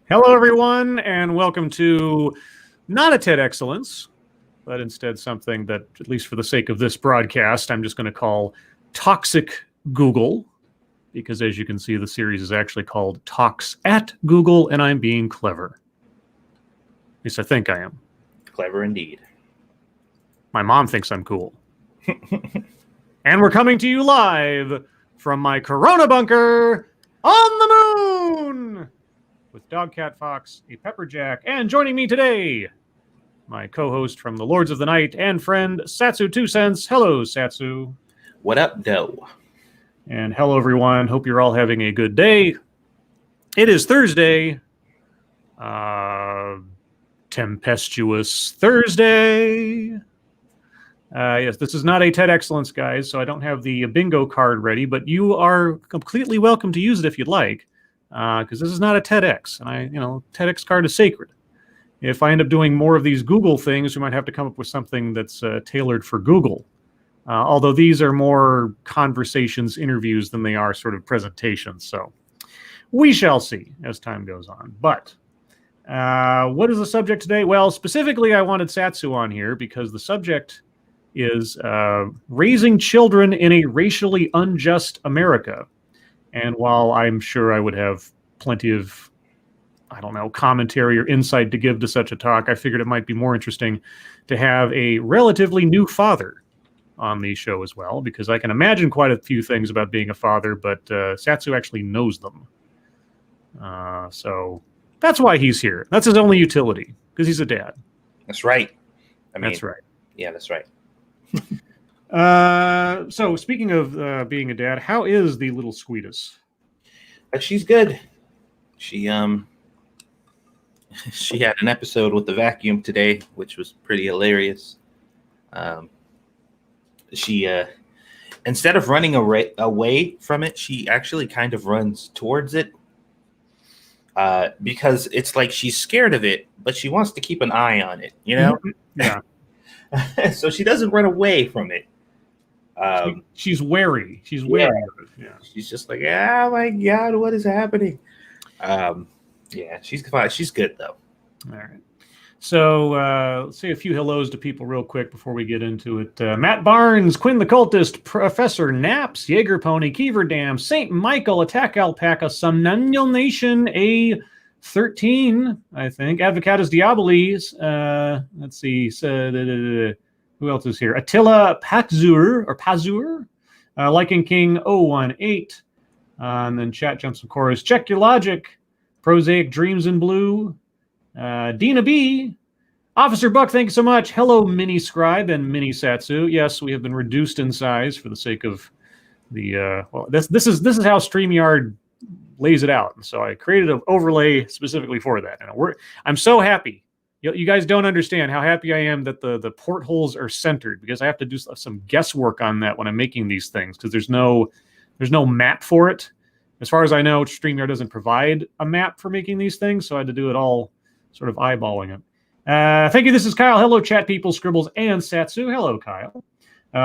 Hello, everyone, and welcome to not a TED Excellence, but instead something that, at least for the sake of this broadcast, I'm just going to call Toxic Google, because as you can see, the series is actually called Talks at Google, and I'm being clever. At least I think I am. Clever indeed. My mom thinks I'm cool. And we're coming to you live from my Corona bunker on the moon! With Dogcat Fox, a Pepperjack, and joining me today, my co-host from the Lords of the Night and friend, Satsu2Cents. Hello, Satsu. What up, though? And hello, everyone. Hope you're all having a good day. It is Thursday. Tempestuous Thursday. Yes, this is not a TED Excellence, guys, so I don't have the bingo card ready, but you are completely welcome to use it if you'd like. Because this is not a TEDx, and TEDx card is sacred. If I end up doing more of these Google things, we might have to come up with something that's tailored for Google. Although these are more conversations, interviews than they are sort of presentations. So we shall see as time goes on. But what is the subject today? Well, specifically, I wanted Satsu on here because the subject is raising children in a racially unjust America. And while I'm sure I would have plenty of, commentary or insight to give to such a talk, I figured it might be more interesting to have a relatively new father on the show as well, because I can imagine quite a few things about being a father, but Satsu actually knows them. So that's why he's here. That's his only utility, because he's a dad. That's right. That's right. Yeah, that's right. So speaking of being a dad, how is the little Squeetus? She's good. She she had an episode with the vacuum today, which was pretty hilarious. She instead of running away from it, she actually kind of runs towards it. Because it's like she's scared of it, but she wants to keep an eye on it, you know? Yeah. So she doesn't run away from it. She's wary. She's wary of it. Yeah. She's just like, oh my God, what is happening? Yeah, she's fine. She's good though. All right. So let's say a few hellos to people real quick before we get into it. Matt Barnes, Quinn the Cultist, Professor Naps, Jaeger Pony, Keever Dam, St. Michael, Attack Alpaca, Somnambular Nation, A13, I think, Advocatus Diabolis. Let's see. Who else is here? Attila Pazur, Liking King 018. And then chat jumps, of course. Check Your Logic, Prosaic Dreams in Blue, Dina B, Officer Buck, thank you so much. Hello, Mini Scribe and Mini Satsu. Yes, we have been reduced in size for the sake of the this is how StreamYard lays it out. And so I created an overlay specifically for that. And I'm so happy. You guys don't understand how happy I am that the portholes are centered, because I have to do some guesswork on that when I'm making these things, because there's no map for it. As far as I know, StreamYard doesn't provide a map for making these things, so I had to do it all sort of eyeballing it. Thank you. This is Kyle. Hello, chat people, Scribbles, and Satsu. Hello, Kyle.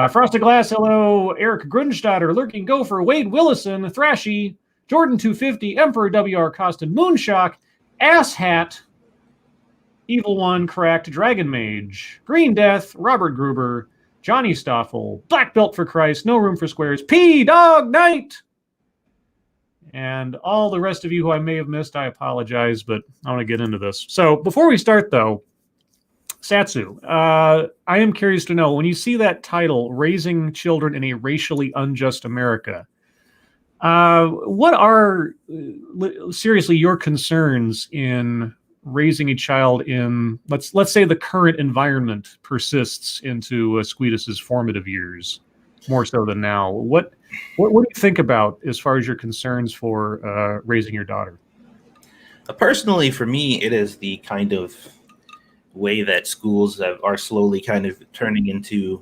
Frosted Glass. Hello, Eric Grunstadter, Lurking Gopher, Wade Willison, Thrashy, Jordan 250, Emperor WR Costin, Moonshock, Asshat, Evil One, Cracked, Dragon Mage, Green Death, Robert Gruber, Johnny Stoffel, Black Belt for Christ, No Room for Squares, P Dog Knight, and all the rest of you who I may have missed. I apologize, but I want to get into this. So before we start, though, Satsu, I am curious to know, when you see that title, Raising Children in a Racially Unjust America, what are seriously your concerns in raising a child in, let's say, the current environment persists into Squeetus's formative years, more so than now? What do you think about as far as your concerns for raising your daughter? Personally, for me, it is the kind of way that schools are slowly kind of turning into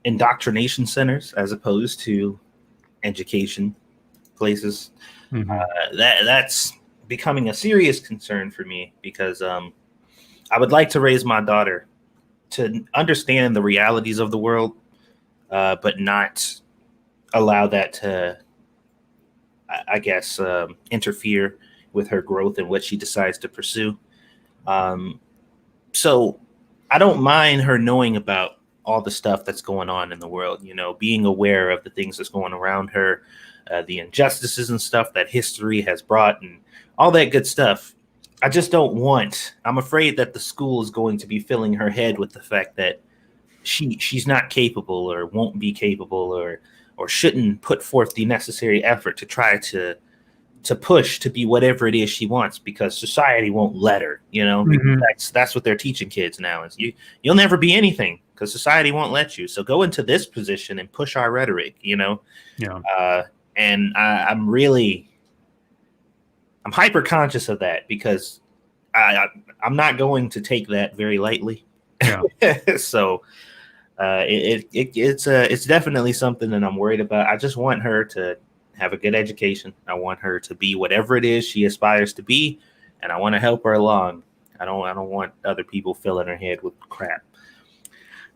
indoctrination centers as opposed to education places. Mm-hmm. That's becoming a serious concern for me, because I would like to raise my daughter to understand the realities of the world, but not allow that to, I guess, interfere with her growth and what she decides to pursue. So I don't mind her knowing about all the stuff that's going on in the world, being aware of the things that's going around her, the injustices and stuff that history has brought and all that good stuff. I just I'm afraid that the school is going to be filling her head with the fact that she's not capable or won't be capable or shouldn't put forth the necessary effort to try to push to be whatever it is she wants because society won't let her, That's what they're teaching kids now is you'll never be anything because society won't let you. So go into this position and push our rhetoric, Yeah. And I'm hyper conscious of that because I'm not going to take that very lightly. Yeah. So it's definitely something that I'm worried about. I just want her to have a good education. I want her to be whatever it is she aspires to be, and I want to help her along. I don't want other people filling her head with crap.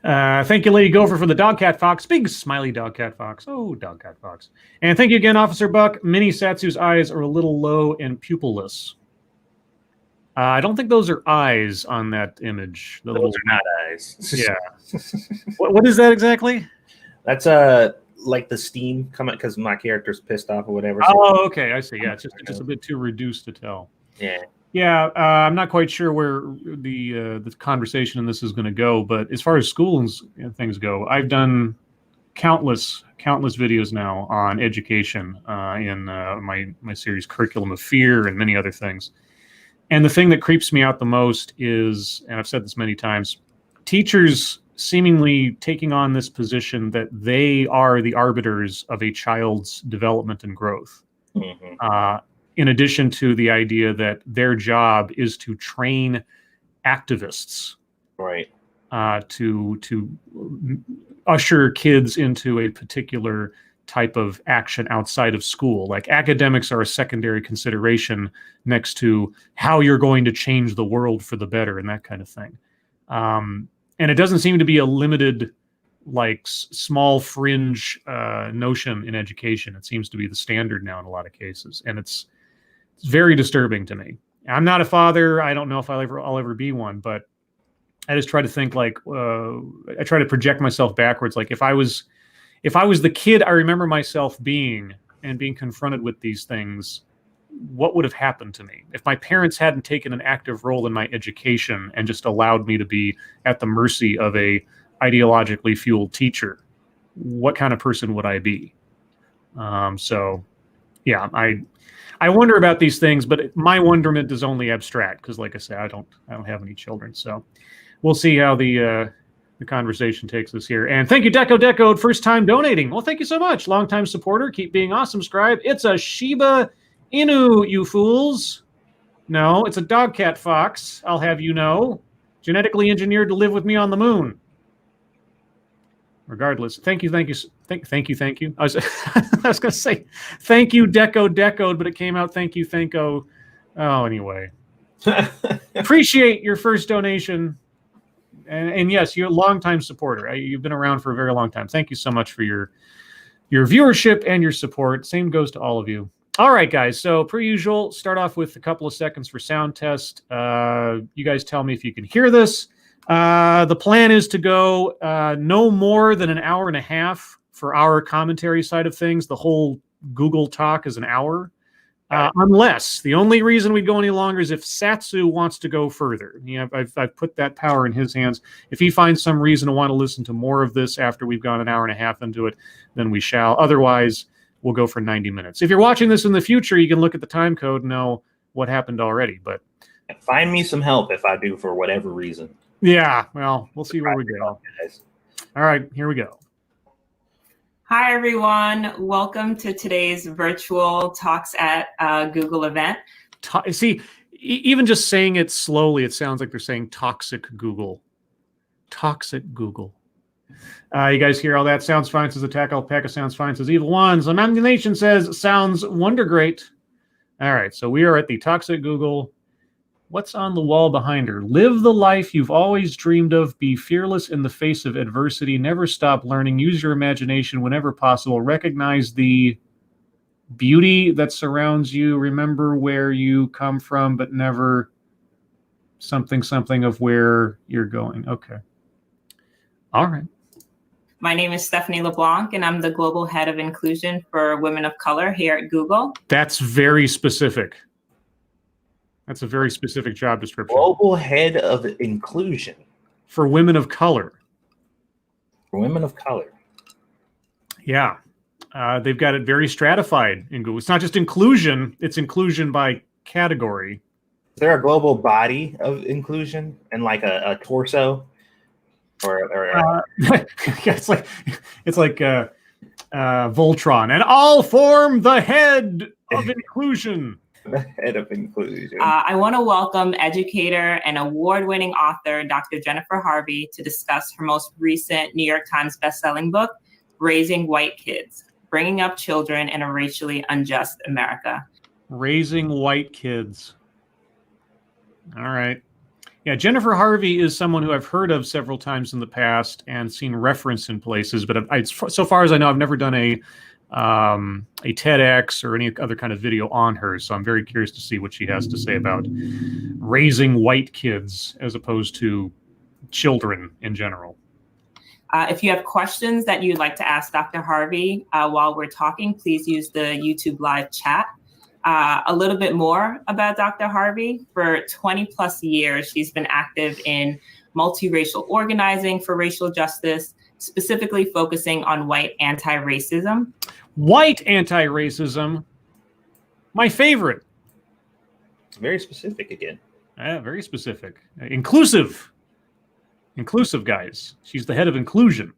Thank you, Lady Gopher, for the Dogcat Fox. Big smiley Dogcat Fox. Oh, Dogcat Fox. And thank you again, Officer Buck. Mini Satsu's eyes are a little low and pupilless. I don't think those are eyes on that image. Those are not eyes. Yeah. What is that exactly? That's like the steam coming because my character's pissed off or whatever. Oh, okay. I see. Yeah, it's just a bit too reduced to tell. Yeah. Yeah, I'm not quite sure where the conversation in this is going to go, but as far as school and things go, I've done countless videos now on education in my series Curriculum of Fear and many other things. And the thing that creeps me out the most is, and I've said this many times, teachers seemingly taking on this position that they are the arbiters of a child's development and growth. Mm-hmm. In addition to the idea that their job is to train activists, right, to usher kids into a particular type of action outside of school. Like academics are a secondary consideration next to how you're going to change the world for the better and that kind of thing. And it doesn't seem to be a limited, like small fringe notion in education. It seems to be the standard now in a lot of cases, and it's very disturbing to me. I'm not a father. I don't know if I'll ever be one, but I just try to think like I try to project myself backwards. Like if I was the kid I remember myself being and being confronted with these things, what would have happened to me if my parents hadn't taken an active role in my education and just allowed me to be at the mercy of a ideologically fueled teacher? What kind of person would I be? So yeah, I wonder about these things, but my wonderment is only abstract because, like I say, I don't have any children. So we'll see how the conversation takes us here. And thank you, Deco, first time donating. Well, thank you so much, longtime supporter. Keep being awesome. Scribe. It's a Shiba Inu, you fools. No, it's a Dogcat Fox. I'll have you know, genetically engineered to live with me on the moon. Regardless, thank you. I was going to say thank you, Deco, but it came out thank you, Thanko. Oh, anyway. Appreciate your first donation. And yes, you're a longtime supporter. You've been around for a very long time. Thank you so much for your viewership and your support. Same goes to all of you. All right, guys. So per usual, start off with a couple of seconds for sound test. You guys tell me if you can hear this. The plan is to go no more than an hour and a half for our commentary side of things. The whole Google talk is an hour. Unless the only reason we go any longer is if Satsu wants to go further. I've put that power in his hands. If he finds some reason to want to listen to more of this after we've gone an hour and a half into it, then we shall. Otherwise, we'll go for 90 minutes. If you're watching this in the future, you can look at the time code and know what happened already. But find me some help if I do for whatever reason. Yeah, well, we'll see where we go. All right, here we go. Hi, everyone. Welcome to today's virtual Talks at Google event. See, even just saying it slowly, it sounds like they're saying toxic Google. Toxic Google. You guys hear all that? Sounds fine, says Attack Alpaca. Sounds fine, says Evil Ones. Nation says sounds wonder great. All right, so we are at the toxic Google. What's on the wall behind her? Live the life you've always dreamed of. Be fearless in the face of adversity. Never stop learning. Use your imagination whenever possible. Recognize the beauty that surrounds you. Remember where you come from, but never something of where you're going. Okay. All right. My name is Stephanie LeBlanc, and I'm the Global Head of Inclusion for Women of Color here at Google. That's very specific. That's a very specific job description. Global Head of Inclusion. For women of color. For women of color. Yeah. They've got it very stratified in Google. It's not just inclusion, it's inclusion by category. Is there a global body of inclusion and like a torso? Yeah, it's like Voltron, and all form the head of inclusion. The head of inclusion. I want to welcome educator and award-winning author Dr. Jennifer Harvey to discuss her most recent New York Times bestselling book, Raising White Kids, Bringing Up Children in a Racially Unjust America. Raising White Kids. All right. Yeah, Jennifer Harvey is someone who I've heard of several times in the past and seen reference in places, but so far as I know, I've never done a TEDx or any other kind of video on her. So I'm very curious to see what she has to say about raising white kids as opposed to children in general. If you have questions that you'd like to ask Dr. Harvey while we're talking, please use the YouTube live chat. A little bit more about Dr. Harvey. For 20 plus years, she's been active in multiracial organizing for racial justice, specifically focusing on white anti-racism. White anti-racism, my favorite. Very specific again. Very specific. Inclusive, guys. She's the head of inclusion.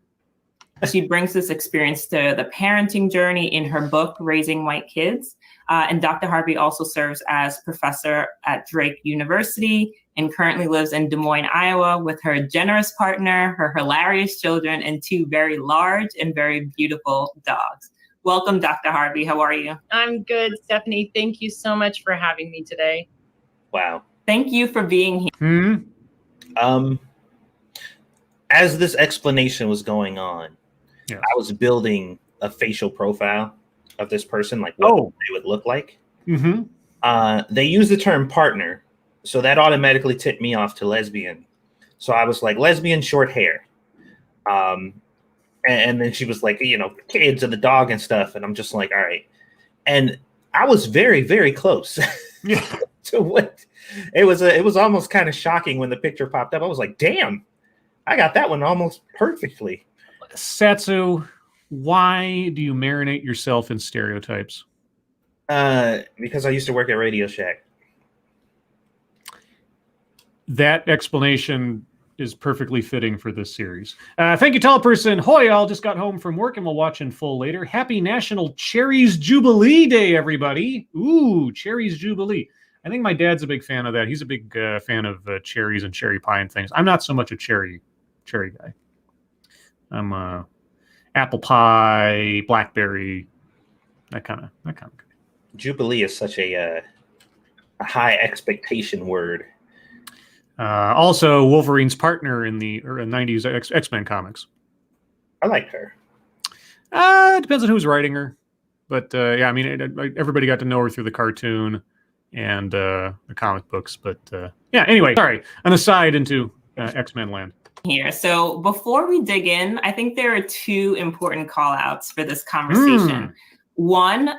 She brings this experience to the parenting journey in her book, Raising White Kids. And Dr. Harvey also serves as professor at Drake University and currently lives in Des Moines, Iowa, with her generous partner, her hilarious children, and 2 very large and very beautiful dogs. Welcome, Dr. Harvey. How are you? I'm good, Stephanie. Thank you so much for having me today. Wow. Thank you for being here. As this explanation was going on, yes. I was building a facial profile of this person, like what they would look like. Mm-hmm. They use the term partner, so that automatically tipped me off to lesbian. So I was like, lesbian, short hair. And then she was like, kids and the dog and stuff. And I'm just like, all right. And I was very, very close to what it was almost kind of shocking when the picture popped up. I was like, damn, I got that one almost perfectly. Satsu, why do you marinate yourself in stereotypes? Because I used to work at Radio Shack. That explanation is perfectly fitting for this series. Thank you, tall person. Hoy, all just got home from work and we'll watch in full later. Happy National Cherries Jubilee Day, everybody. Ooh, Cherries Jubilee. I think my dad's a big fan of that. He's a big fan of cherries and cherry pie and things. I'm not so much a cherry guy. I'm apple pie, blackberry, that kind of guy. Jubilee is such a high expectation word. Also, Wolverine's partner in the 90s X-Men comics. I like her. It depends on who's writing her. But yeah, I mean, everybody got to know her through the cartoon and the comic books. But yeah, anyway, sorry, an aside into X-Men land. Here. So before we dig in, I think there are 2 important call outs for this conversation. One,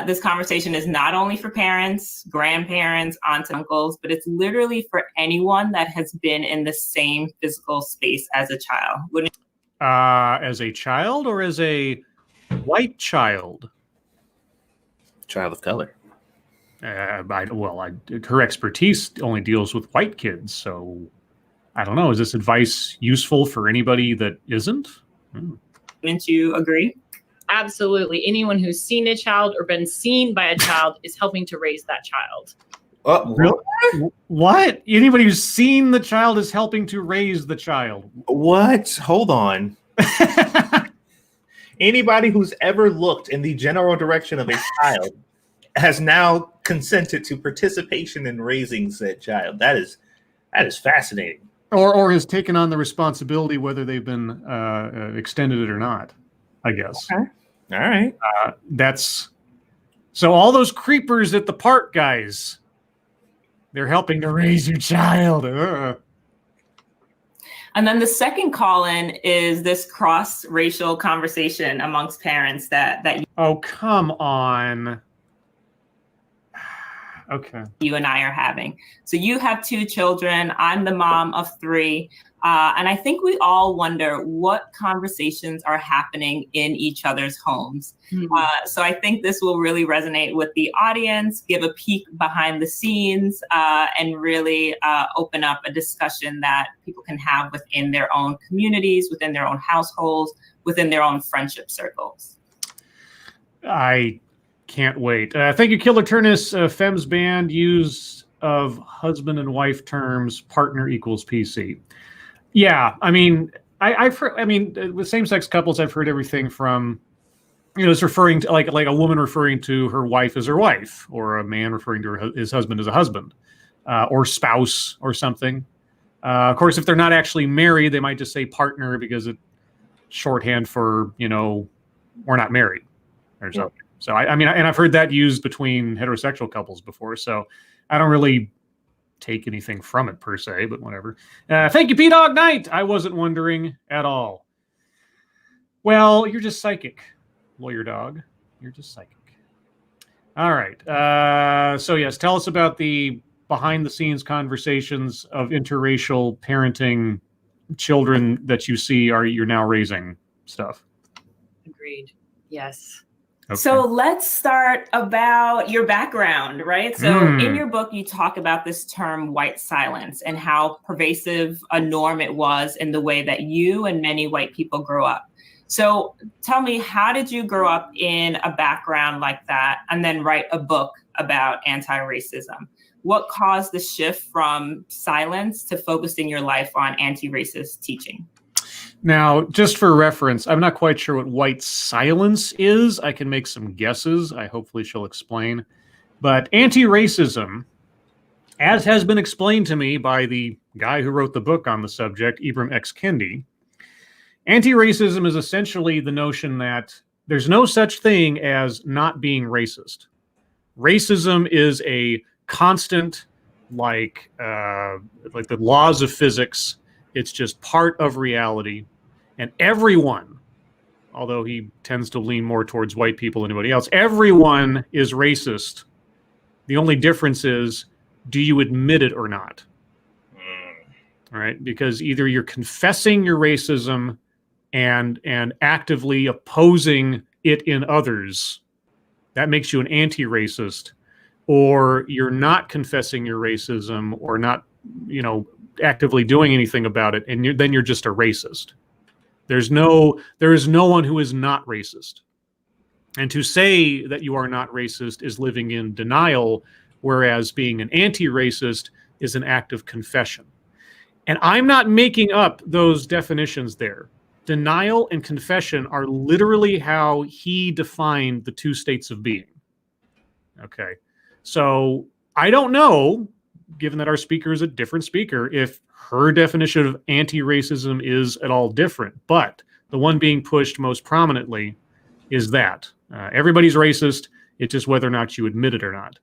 this conversation is not only for parents, grandparents, aunts, and uncles, but it's literally for anyone that has been in the same physical space as a child. As a child or as a white child? Child of color. Her expertise only deals with white kids, so I don't know. Is this advice useful for anybody that isn't? Wouldn't you agree? Absolutely. Anyone who's seen a child or been seen by a child is helping to raise that child. Really? What? Anybody who's seen the child is helping to raise the child. What? Hold on. Anybody who's ever looked in the general direction of a child has now consented to participation in raising said child. That is fascinating. Or has taken on the responsibility, whether they've been extended it or not, I guess. Okay. All right. That's So all those creepers at the park, guys, they're helping to raise your child. And then the second call-in is this cross-racial conversation amongst parents that Oh, come on. Okay. you and I are having. So you have 2 children. I'm the mom of 3. And I think we all wonder what conversations are happening in each other's homes. So I think this will really resonate with the audience, give a peek behind the scenes, and really open up a discussion that people can have within their own communities, within their own households, within their own friendship circles. I can't wait. Thank you, Killer Turnus. Fem's band use of husband and wife terms, partner equals PC. Yeah, I mean, I've heard, I mean, with same-sex couples, I've heard everything from, it's referring to like a woman referring to her wife as her wife, or a man referring to his husband as a husband, or spouse or something. Of course, if they're not actually married, they might just say partner because it's shorthand for, we're not married or something. Yeah. So I mean, and I've heard that used between heterosexual couples before. So I don't really take anything from it per se, but whatever. Thank you, P-Dog Knight. I wasn't wondering at all. Well, you're just psychic, Lawyer Dog. You're just psychic. All right. So yes, tell us about the behind-the-scenes conversations of interracial parenting children that you see you're now raising stuff. Agreed. Yes. Okay. So let's start about your background, right? So in your book, you talk about this term white silence and how pervasive a norm it was in the way that you and many white people grew up. So tell me, how did you grow up in a background like that and then write a book about anti-racism? What caused the shift from silence to focusing your life on anti-racist teaching? Now, just for reference, I'm not quite sure what white silence is. I can make some guesses. Hopefully she'll explain. But anti-racism, as has been explained to me by the guy who wrote the book on the subject, Ibram X. Kendi, anti-racism is essentially the notion that there's no such thing as not being racist. Racism is a constant, like the laws of physics. It's just part of reality. And everyone, although he tends to lean more towards white people than anybody else, everyone is racist. The only difference is, do you admit it or not? All right? Because either you're confessing your racism and actively opposing it in others, that makes you an anti-racist, or you're not confessing your racism or not, actively doing anything about it, and then you're just a racist. There is no one who is not racist. And to say that you are not racist is living in denial, whereas being an anti-racist is an act of confession. And I'm not making up those definitions there. Denial and confession are literally how he defined the 2 states of being. Okay. So I don't know, given that our speaker is a different speaker, if her definition of anti-racism is at all different. But the one being pushed most prominently is that. Everybody's racist. It's just whether or not you admit it or not.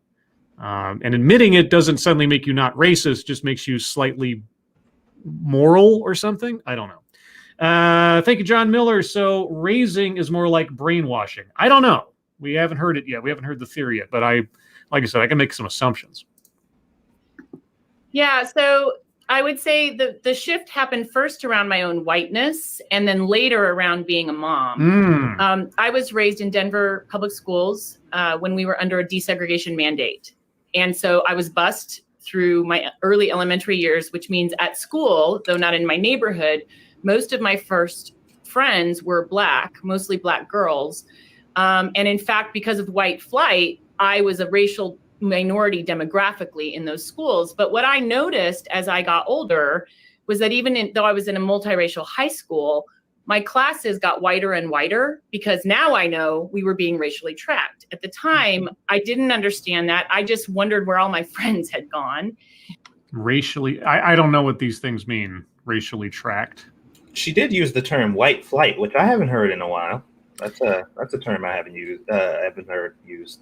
And admitting it doesn't suddenly make you not racist, just makes you slightly moral or something. I don't know. Thank you, John Miller. So raising is more like brainwashing. I don't know. We haven't heard it yet. We haven't heard the theory yet. But like I said, I can make some assumptions. Yeah, so I would say the shift happened first around my own whiteness and then later around being a mom. I was raised in Denver public schools when we were under a desegregation mandate. And so I was bused through my early elementary years, which means at school, though not in my neighborhood, most of my first friends were Black, mostly Black girls. And in fact, because of white flight, I was a racial minority demographically in those schools. But what I noticed as I got older was that even though I was in a multiracial high school, my classes got whiter and whiter because now I know we were being racially tracked. At the time, I didn't understand that. I just wondered where all my friends had gone. Racially, I don't know what these things mean, racially tracked. She did use the term white flight, which I haven't heard in a while. That's a term I haven't heard used.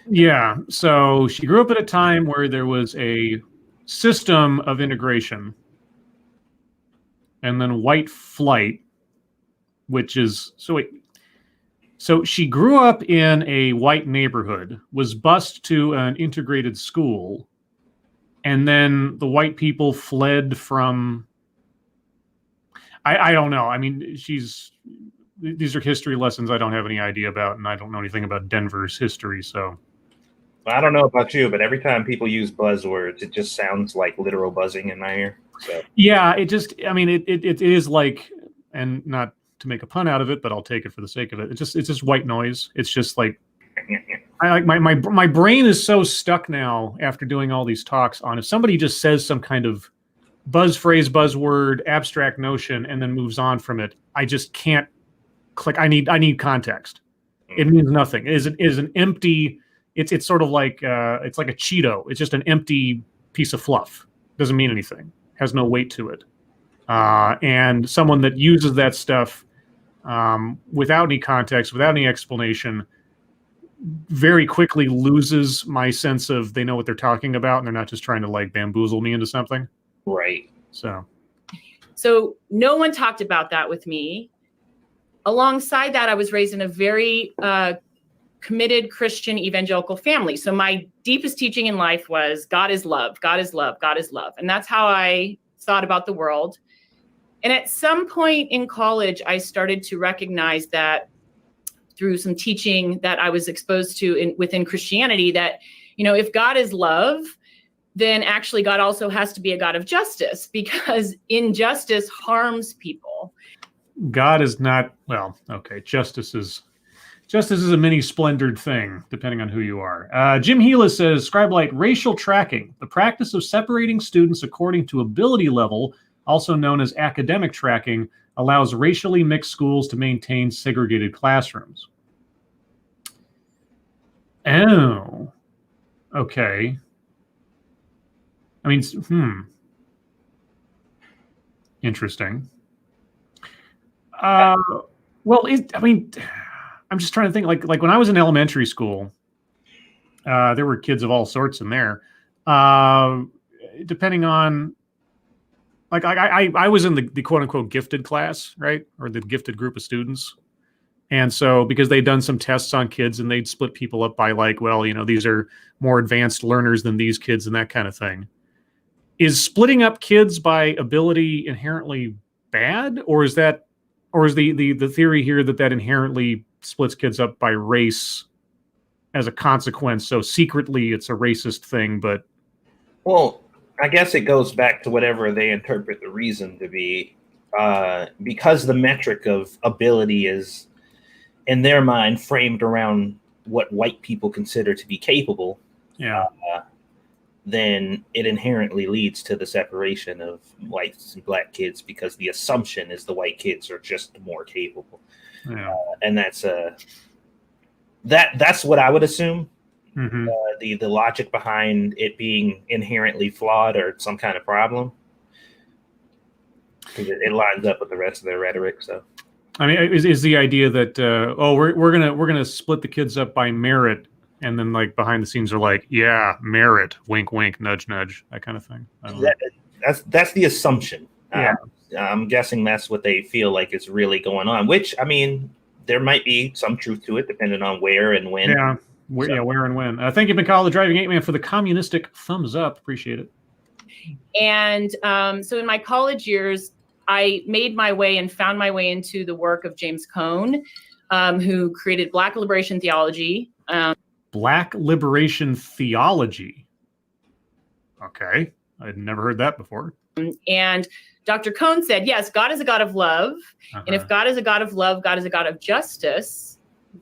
Yeah. So she grew up at a time where there was a system of integration, and then white flight, which is so she grew up in a white neighborhood, was bused to an integrated school, and then the white people fled from. I don't know. I mean, these are history lessons I don't have any idea about, and I don't know anything about Denver's history, so. I don't know about you, but every time people use buzzwords, it just sounds like literal buzzing in my ear. So. Yeah, it is like, and not to make a pun out of it, but I'll take it for the sake of it. It's just white noise. It's just like, I like my brain is so stuck now after doing all these talks on if somebody just says some kind of buzz phrase, buzzword, abstract notion, and then moves on from it, I just can't click. I need context. It means nothing. It is an empty. It's sort of like it's like a Cheeto. It's just an empty piece of fluff. Doesn't mean anything. Has no weight to it. And someone that uses that stuff without any context, without any explanation, very quickly loses my sense of they know what they're talking about, and they're not just trying to like bamboozle me into something. Right. So no one talked about that with me. Alongside that, I was raised in a very committed Christian evangelical family. So my deepest teaching in life was God is love, God is love, God is love. And that's how I thought about the world. And at some point in college, I started to recognize that through some teaching that I was exposed to within Christianity, that, if God is love, then actually God also has to be a God of justice, because injustice harms people. God is not, well, okay, justice is a mini splendored thing, depending on who you are. Jim Gila says, Scribelight, racial tracking, the practice of separating students according to ability level, also known as academic tracking, allows racially mixed schools to maintain segregated classrooms. Oh, okay. I mean, interesting. Well, I'm just trying to think. Like when I was in elementary school, there were kids of all sorts in there. Depending on, like, I was in the quote unquote gifted class, right, or the gifted group of students, and so because they'd done some tests on kids and they'd split people up by like, well, these are more advanced learners than these kids and that kind of thing. Is splitting up kids by ability inherently bad, or is the theory here that inherently splits kids up by race as a consequence? So secretly it's a racist thing, but. Well, I guess it goes back to whatever they interpret the reason to be, because the metric of ability is, in their mind, framed around what white people consider to be capable. Yeah. Then it inherently leads to the separation of whites and black kids, because the assumption is the white kids are just more capable. Yeah. And that's what I would assume. Mm-hmm. The logic behind it being inherently flawed or some kind of problem, because it lines up with the rest of their rhetoric. So, I mean, is the idea that we're gonna split the kids up by merit, and then like behind the scenes are like, yeah, merit, wink, wink, nudge, nudge, that kind of thing. That's the assumption. Yeah. I'm guessing that's what they feel like is really going on. Which, I mean, there might be some truth to it, depending on where and when. Yeah. Where and when. Thank you, McCall, the Driving 8-Man, for the communistic thumbs up. Appreciate it. And so in my college years, I made my way and found my way into the work of James Cone, who created Black liberation theology. Black liberation theology. Okay. I'd never heard that before. And Dr. Cone said, yes, God is a God of love. Uh-huh. And if God is a God of love, God is a God of justice.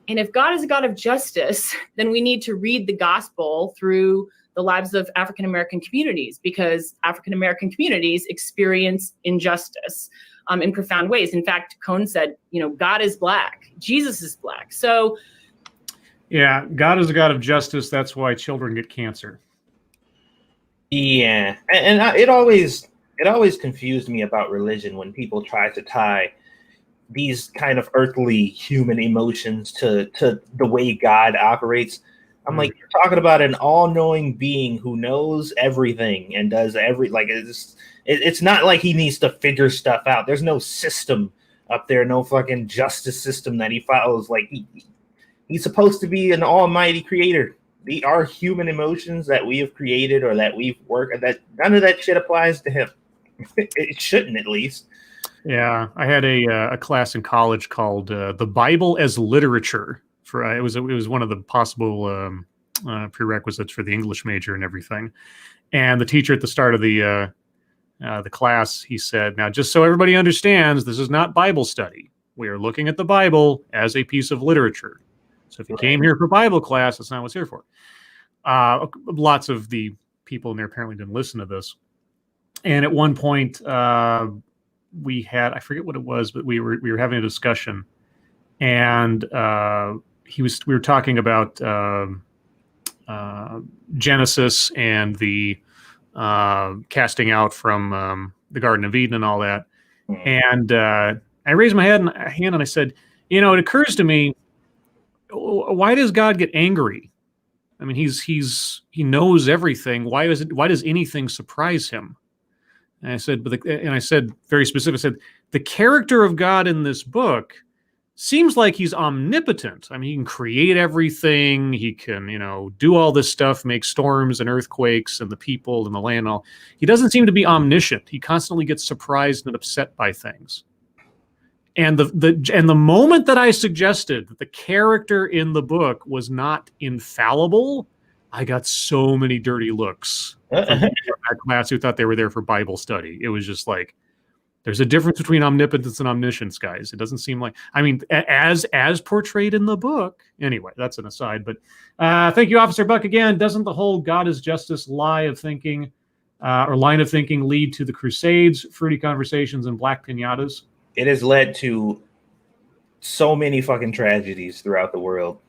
And if God is a God of justice, then we need to read the gospel through the lives of African-American communities, because African-American communities experience injustice in profound ways. In fact, Cone said, God is Black, Jesus is Black. So, yeah, God is a God of justice. That's why children get cancer. Yeah, and it always confused me about religion when people try to tie these kind of earthly human emotions to the way God operates. I'm like, you're talking about an all-knowing being who knows everything and does it's not like he needs to figure stuff out. There's no system up there, no fucking justice system that he follows. Like he's supposed to be an almighty creator. Our human emotions that we have created or that we've worked, that none of that shit applies to him. It shouldn't, at least. Yeah, I had a class in college called the Bible as Literature. It was one of the possible prerequisites for the English major and everything. And the teacher at the start of the class, he said, "Now, just so everybody understands, this is not Bible study. We are looking at the Bible as a piece of literature. So if you came here for Bible class, that's not what it's here for." Lots of the people in there apparently didn't listen to this. And at one point, we had, I forget what it was, but we were having a discussion, and we were talking about Genesis and the casting out from the Garden of Eden and all that. And I raised my hand and I said, it occurs to me, why does God get angry? I mean, he knows everything. Why does anything surprise him? And I said, I said very specific, I said, the character of God in this book seems like he's omnipotent. I mean, he can create everything. He can, do all this stuff, make storms and earthquakes and the people and the land. And all. He doesn't seem to be omniscient. He constantly gets surprised and upset by things. And the moment that I suggested that the character in the book was not infallible, I got so many dirty looks from that class who thought they were there for Bible study. It was just like, there's a difference between omnipotence and omniscience, guys. It doesn't seem like, I mean, as portrayed in the book. Anyway, that's an aside. But thank you, Officer Buck. Again, doesn't the whole God is justice line of thinking lead to the Crusades, fruity conversations, and black piñatas? It has led to so many fucking tragedies throughout the world.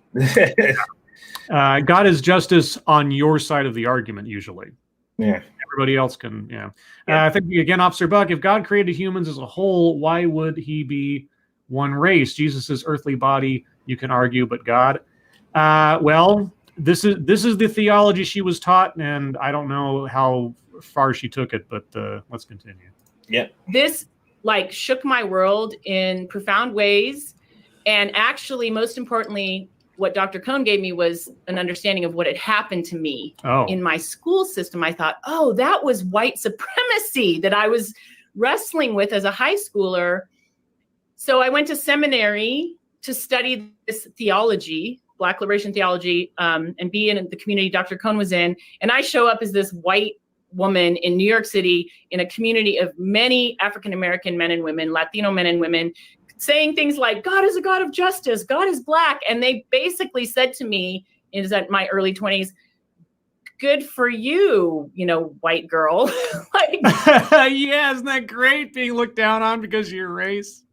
God is justice on your side of the argument, usually. Yeah. Everybody else can, yeah. I think, again, Officer Buck, if God created humans as a whole, why would he be one race? Jesus' earthly body, you can argue, but God. Well, this is the theology she was taught, and I don't know how far she took it, but let's continue. Yeah. This shook my world in profound ways. And actually, most importantly, what Dr. Cohn gave me was an understanding of what had happened to me in my school system. I thought, that was white supremacy that I was wrestling with as a high schooler. So I went to seminary to study this theology, Black liberation theology, and be in the community Dr. Cohn was in. And I show up as this white woman in New York City in a community of many African-American men and women, Latino men and women, saying things like, God is a God of justice, God is Black. And they basically said to me, in my early 20s, good for you, white girl. Yeah, isn't that great, being looked down on because of your race?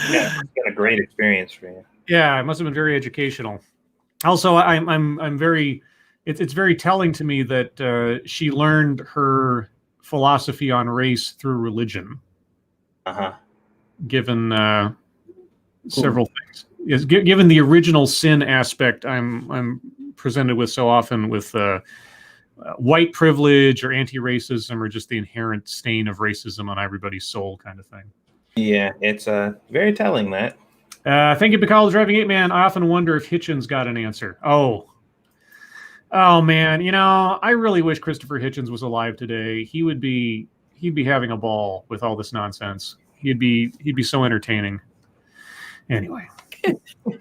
Yeah, it's been a great experience for you. Yeah, it must have been very educational. Also, I'm very... It's very telling to me that she learned her philosophy on race through religion. Given several things, yes, given the original sin aspect, I'm presented with so often with white privilege or anti-racism or just the inherent stain of racism on everybody's soul, kind of thing. Yeah, it's very telling that. Thank you, Bacall, driving 8-man. I often wonder if Hitchens got an answer. Oh man, I really wish Christopher Hitchens was alive today. He'd be having a ball with all this nonsense. He'd be so entertaining. Anyway.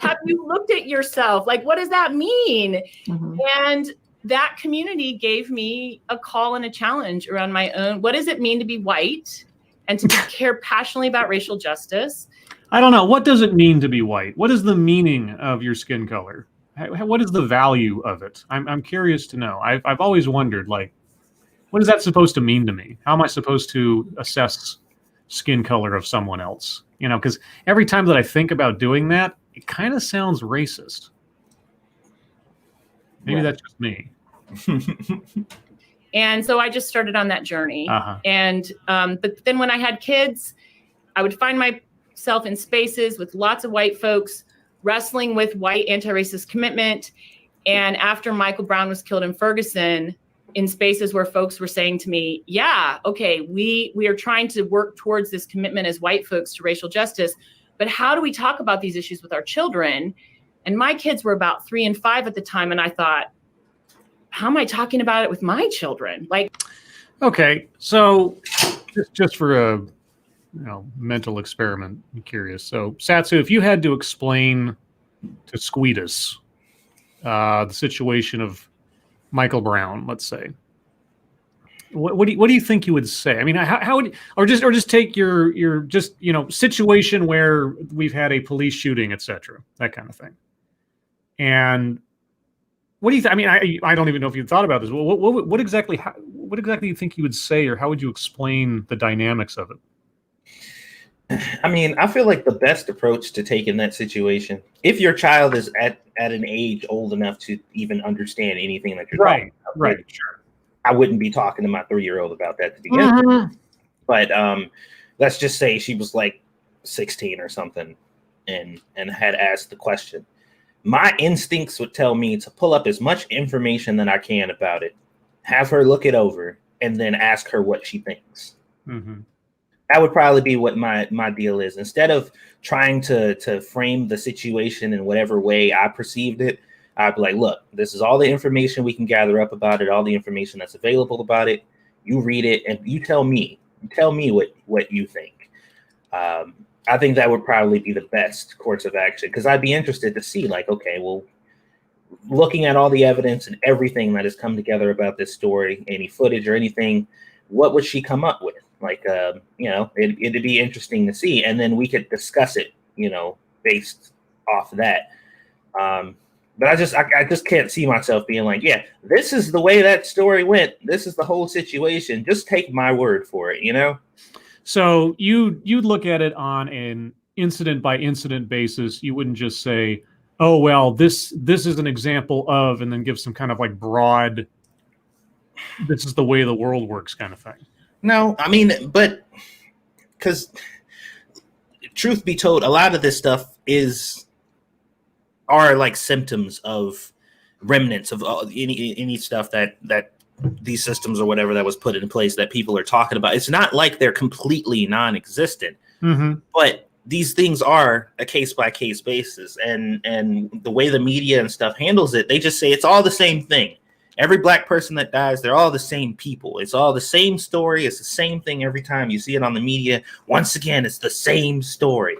Have you looked at yourself? What does that mean? Mm-hmm. And that community gave me a call and a challenge around my own. What does it mean to be white and to care passionately about racial justice? I don't know. What does it mean to be white? What is the meaning of your skin color? What is the value of it? I'm curious to know. I've always wondered, what is that supposed to mean to me? How am I supposed to assess skin color of someone else? Because every time that I think about doing that, it kind of sounds racist. Maybe that's just me. And so I just started on that journey. And but then when I had kids, I would find myself in spaces with lots of white folks wrestling with white anti-racist commitment. And after Michael Brown was killed in Ferguson, in spaces where folks were saying to me, yeah, okay, we are trying to work towards this commitment as white folks to racial justice, but how do we talk about these issues with our children? And my kids were about 3 and 5 at the time. And I thought, how am I talking about it with my children? Like, okay, so just for a mental experiment, I'm curious. So Satsu, if you had to explain to Squeetus the situation of Michael Brown, let's say, what do you think you would say? I mean, how would, or just take your just situation where we've had a police shooting, etc., that kind of thing. And what do you think? I mean, I don't even know if you thought about this. What exactly do you think you would say, or how would you explain the dynamics of it? I mean, I feel like the best approach to take in that situation, if your child is at an age old enough to even understand anything that you're talking about, right, sure. I wouldn't be talking to my 3-year-old about that to begin with. But let's just say she was like 16 or something and had asked the question. My instincts would tell me to pull up as much information that I can about it, have her look it over, and then ask her what she thinks. Mm-hmm. That would probably be what my deal is. Instead of trying to frame the situation in whatever way I perceived it, I'd be like, look, this is all the information we can gather up about it, all the information that's available about it. You read it and you tell me what you think. I think that would probably be the best course of action, because I'd be interested to see, like, okay, well, looking at all the evidence and everything that has come together about this story, any footage or anything, what would she come up with? Like, it'd be interesting to see. And then we could discuss it, based off that. But I just can't see myself being like, yeah, this is the way that story went. This is the whole situation. Just take my word for it, So you'd look at it on an incident by incident basis. You wouldn't just say, oh, well, this is an example of, and then give some kind of like broad, this is the way the world works kind of thing. No, I mean, but because truth be told, a lot of this stuff are like symptoms of remnants of any stuff that these systems or whatever that was put in place that people are talking about. It's not like they're completely non-existent, but these things are a case by case basis. And the way the media and stuff handles it, they just say it's all the same thing. Every Black person that dies, they're all the same people. It's all the same story. It's the same thing every time you see it on the media. Once again, it's the same story.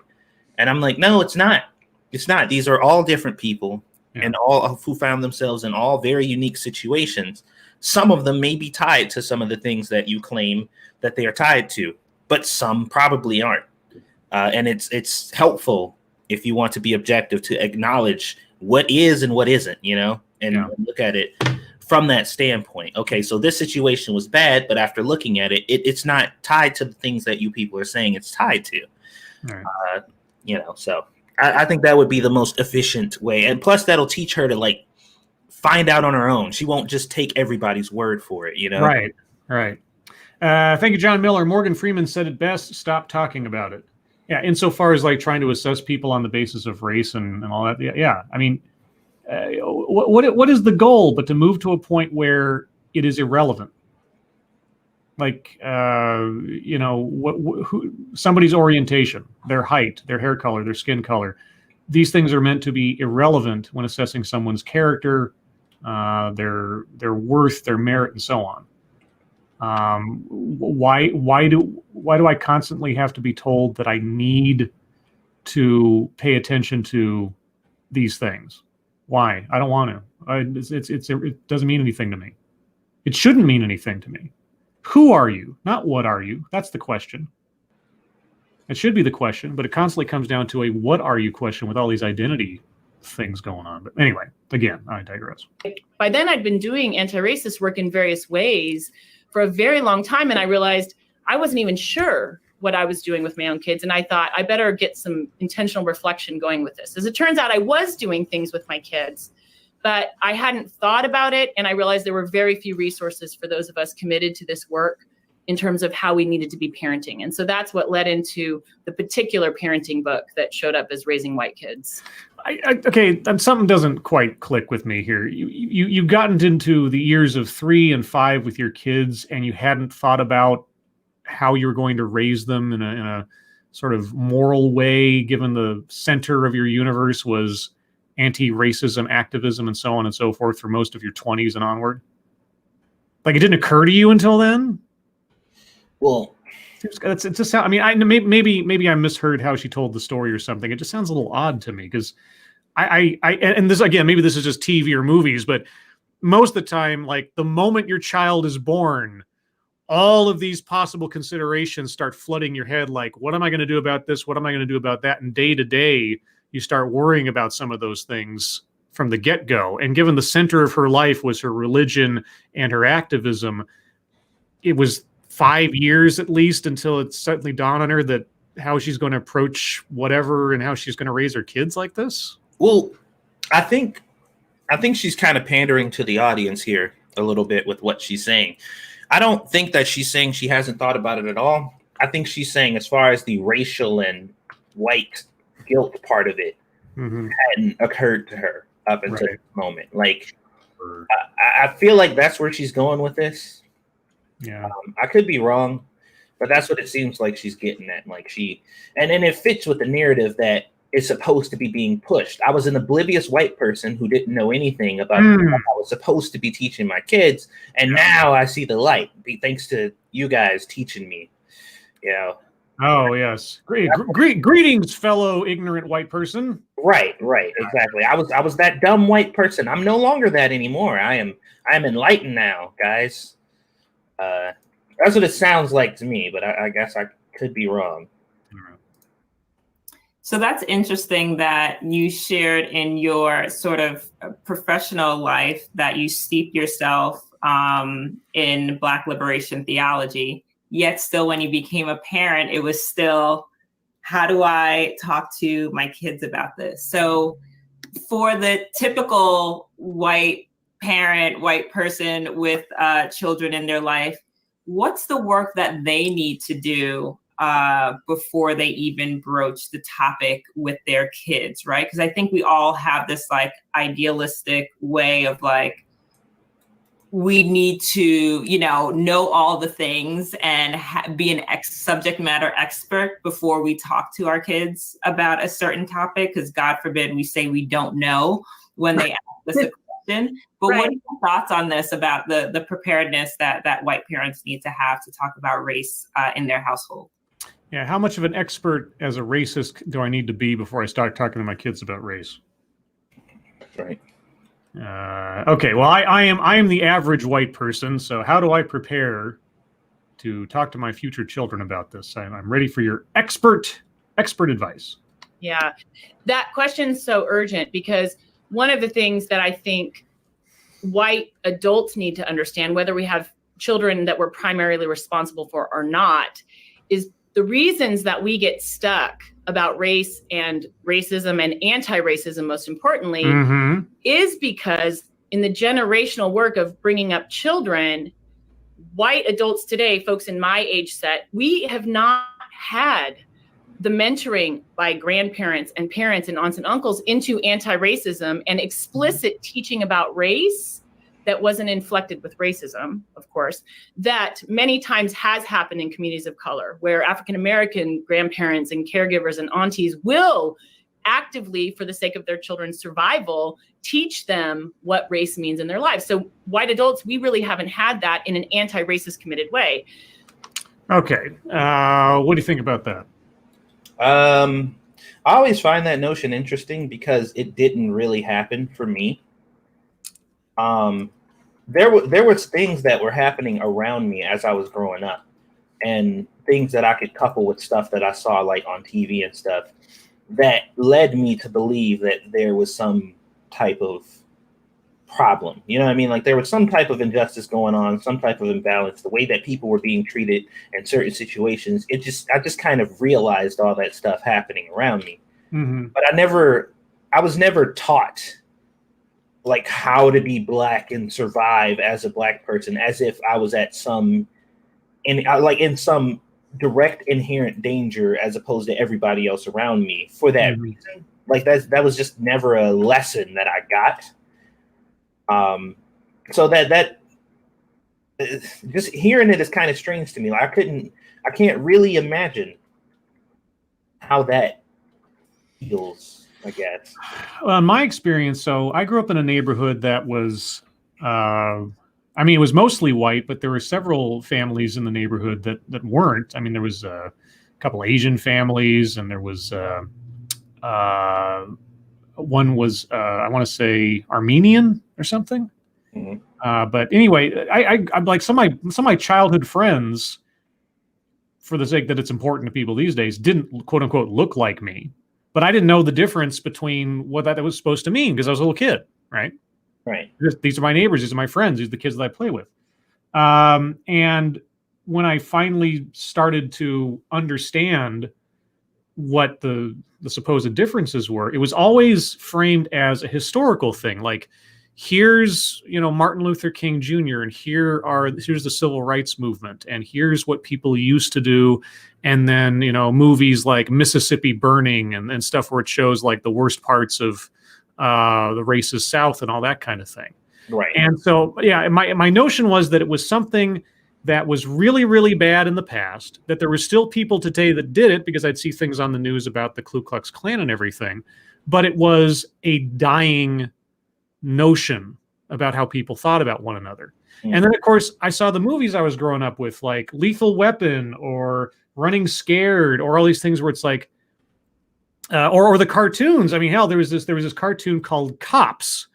And I'm like, no, it's not. It's not. These are all different people, and all who found themselves in all very unique situations. Some of them may be tied to some of the things that you claim that they are tied to, but some probably aren't. And it's helpful, if you want to be objective, to acknowledge what is and what isn't, and look at it from that standpoint. Okay, so this situation was bad, but after looking at it, it's not tied to the things that you people are saying it's tied to. Right. So I think that would be the most efficient way. And plus, that'll teach her to like find out on her own. She won't just take everybody's word for it, Right. Thank you, John Miller. Morgan Freeman said it best: stop talking about it. Yeah, insofar as like trying to assess people on the basis of race and all that. Yeah. I mean, what is the goal but to move to a point where it is irrelevant? Like, somebody's orientation, their height, their hair color, their skin color. These things are meant to be irrelevant when assessing someone's character, their worth, their merit, and so on. Why do I constantly have to be told that I need to pay attention to these things? Why? I don't want to. It doesn't mean anything to me. It shouldn't mean anything to me. Who are you? Not what are you? That's the question. It should be the question, but it constantly comes down to a what are you question with all these identity things going on. But anyway, again, I digress. By then, I'd been doing anti-racist work in various ways for a very long time, and I realized I wasn't even sure what I was doing with my own kids, and I thought I better get some intentional reflection going with this. As it turns out, I was doing things with my kids, but I hadn't thought about it, and I realized there were very few resources for those of us committed to this work in terms of how we needed to be parenting. And so that's what led into the particular parenting book that showed up as Raising White Kids. Okay, something doesn't quite click with me here. You've gotten into the years of 3 and 5 with your kids, and you hadn't thought about how you were going to raise them in a sort of moral way, given the center of your universe was anti-racism activism and so on and so forth for most of your 20s and onward. Like, it didn't occur to you until then? Well, it's just, I mean, maybe I misheard how she told the story or something. It just sounds a little odd to me because and this, again, maybe this is just TV or movies, but most of the time, like, the moment your child is born, all of these possible considerations start flooding your head. Like, what am I going to do about this? What am I going to do about that? And day to day, you start worrying about some of those things from the get-go. And given the center of her life was her religion and her activism, it was 5 years at least until it suddenly dawned on her that how she's going to approach whatever and how she's going to raise her kids like this. Well, I think she's kind of pandering to the audience here a little bit with what she's saying. I don't think that she's saying she hasn't thought about it at all. I think she's saying, as far as the racial and white guilt part of it, hadn't occurred to her up until this moment. Like, I feel like that's where she's going with this. Yeah, I could be wrong, but that's what it seems like she's getting at. Like, and it fits with the narrative that is supposed to be being pushed. I was an oblivious white person who didn't know anything about what I was supposed to be teaching my kids, and now I see the light thanks to you guys teaching me. You know. Oh yes, greetings, fellow ignorant white person. Right, exactly. I was that dumb white person. I'm no longer that anymore. I'm enlightened now, guys. That's what it sounds like to me, but I guess I could be wrong. So that's interesting that you shared in your sort of professional life that you steep yourself in Black liberation theology, yet still when you became a parent, it was still, how do I talk to my kids about this? So for the typical white parent, white person with children in their life, what's the work that they need to do before they even broach the topic with their kids, right? Because I think we all have this like idealistic way of like, we need to, know all the things and be an subject matter expert before we talk to our kids about a certain topic. Because God forbid we say we don't know when they ask us a question. But what are your thoughts on this about the preparedness that white parents need to have to talk about race in their household? Yeah, how much of an expert as a racist do I need to be before I start talking to my kids about race? Right. Okay, well, I am the average white person, so how do I prepare to talk to my future children about this? I'm ready for your expert advice. Yeah, that question's so urgent because one of the things that I think white adults need to understand, whether we have children that we're primarily responsible for or not, is the reasons that we get stuck about race and racism and anti-racism, most importantly, is because in the generational work of bringing up children, white adults today, folks in my age set, we have not had the mentoring by grandparents and parents and aunts and uncles into anti-racism and explicit teaching about race that wasn't inflected with racism, of course, that many times has happened in communities of color, where African-American grandparents and caregivers and aunties will actively, for the sake of their children's survival, teach them what race means in their lives. So white adults, we really haven't had that in an anti-racist committed way. Okay. What do you think about that? I always find that notion interesting because it didn't really happen for me. There was things that were happening around me as I was growing up, and things that I could couple with stuff that I saw like on TV and stuff that led me to believe that there was some type of problem. You know what I mean? Like there was some type of injustice going on, some type of imbalance, the way that people were being treated in certain situations. I just kind of realized all that stuff happening around me. But I was never taught like how to be Black and survive as a Black person, as if I was at in some direct inherent danger as opposed to everybody else around me. For that reason, Like that was just never a lesson that I got. So that just hearing it is kind of strange to me. Like I can't really imagine how that feels, I guess. My experience, so I grew up in a neighborhood that was, it was mostly white, but there were several families in the neighborhood that weren't. I mean, there was a couple Asian families, and there was one was, I want to say, Armenian or something. Mm-hmm. But anyway, I'm like some of my childhood friends, for the sake that it's important to people these days, didn't quote unquote look like me, but I didn't know the difference between what that was supposed to mean because I was a little kid, right? Right. These are my neighbors. These are my friends. These are the kids that I play with. And when I finally started to understand what the supposed differences were, it was always framed as a historical thing. Like, here's, Martin Luther King Jr. and here's the civil rights movement, and here's what people used to do. And then, movies like Mississippi Burning and stuff where it shows like the worst parts of the racist South and all that kind of thing. Right. And so, yeah, my notion was that it was something that was really, really bad in the past, that there were still people today that did it because I'd see things on the news about the Ku Klux Klan and everything, but it was a dying notion about how people thought about one another. Mm-hmm. And then, of course, I saw the movies I was growing up with, like Lethal Weapon or Running Scared, or all these things where it's like, or the cartoons. I mean, hell, there was this cartoon called Cops,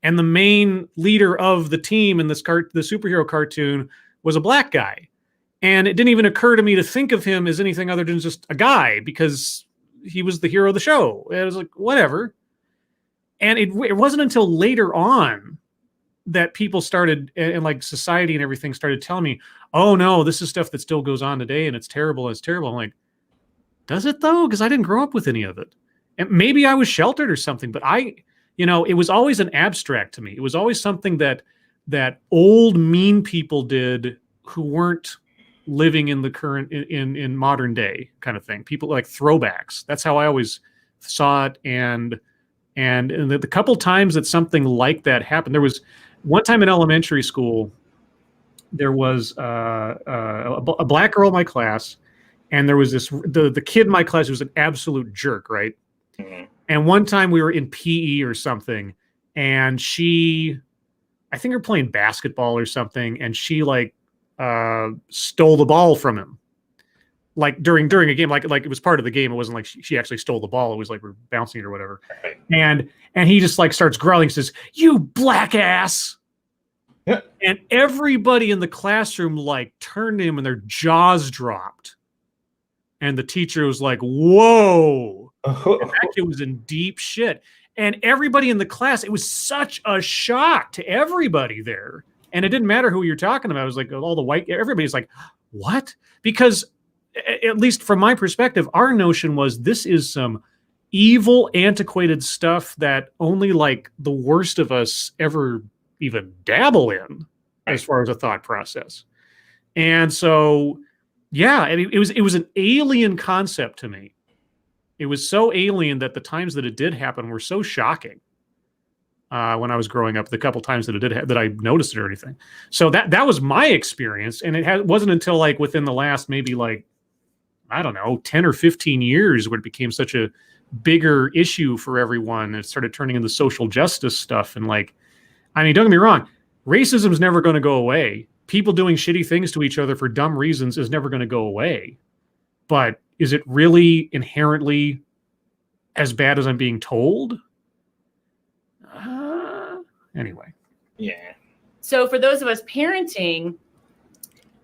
and the main leader of the team in the superhero cartoon was a black guy. And it didn't even occur to me to think of him as anything other than just a guy, because he was the hero of the show. It was like, whatever. And it wasn't until later on that people started, and like society and everything started telling me, oh no, this is stuff that still goes on today and it's terrible. It's terrible. I'm like, does it though? Because I didn't grow up with any of it. And maybe I was sheltered or something, but it was always an abstract to me. It was always something that old mean people did who weren't living in the current, in modern day kind of thing. People like throwbacks. That's how I always saw it. And the couple times that something like that happened, there was one time in elementary school, there was a black girl in my class, and there was the kid in my class who was an absolute jerk, right? Mm-hmm. And one time we were in PE or something, and I think we were playing basketball or something, and she stole the ball from him. Like during a game, like it was part of the game. It wasn't like she actually stole the ball. It was like we're bouncing it or whatever. Right. And he just like starts growling, says, "You black ass." Yeah. And everybody in the classroom like turned to him and their jaws dropped. And the teacher was like, "Whoa." And that kid was in deep shit. And everybody in the class, it was such a shock to everybody there. And it didn't matter who you're talking about. It was like all the white, everybody's like, what? Because at least from my perspective, our notion was this is some evil, antiquated stuff that only like the worst of us ever even dabble in as far as a thought process. And so, yeah, it was an alien concept to me. It was so alien that the times that it did happen were so shocking when I was growing up, the couple times that it did that I noticed it or anything. So that was my experience. And it wasn't until like within the last maybe like, I don't know, 10 or 15 years where it became such a bigger issue for everyone. It started turning into social justice stuff. And like, I mean, don't get me wrong, racism is never going to go away. People doing shitty things to each other for dumb reasons is never going to go away. But is it really inherently as bad as I'm being told? Anyway. Yeah. So for those of us parenting,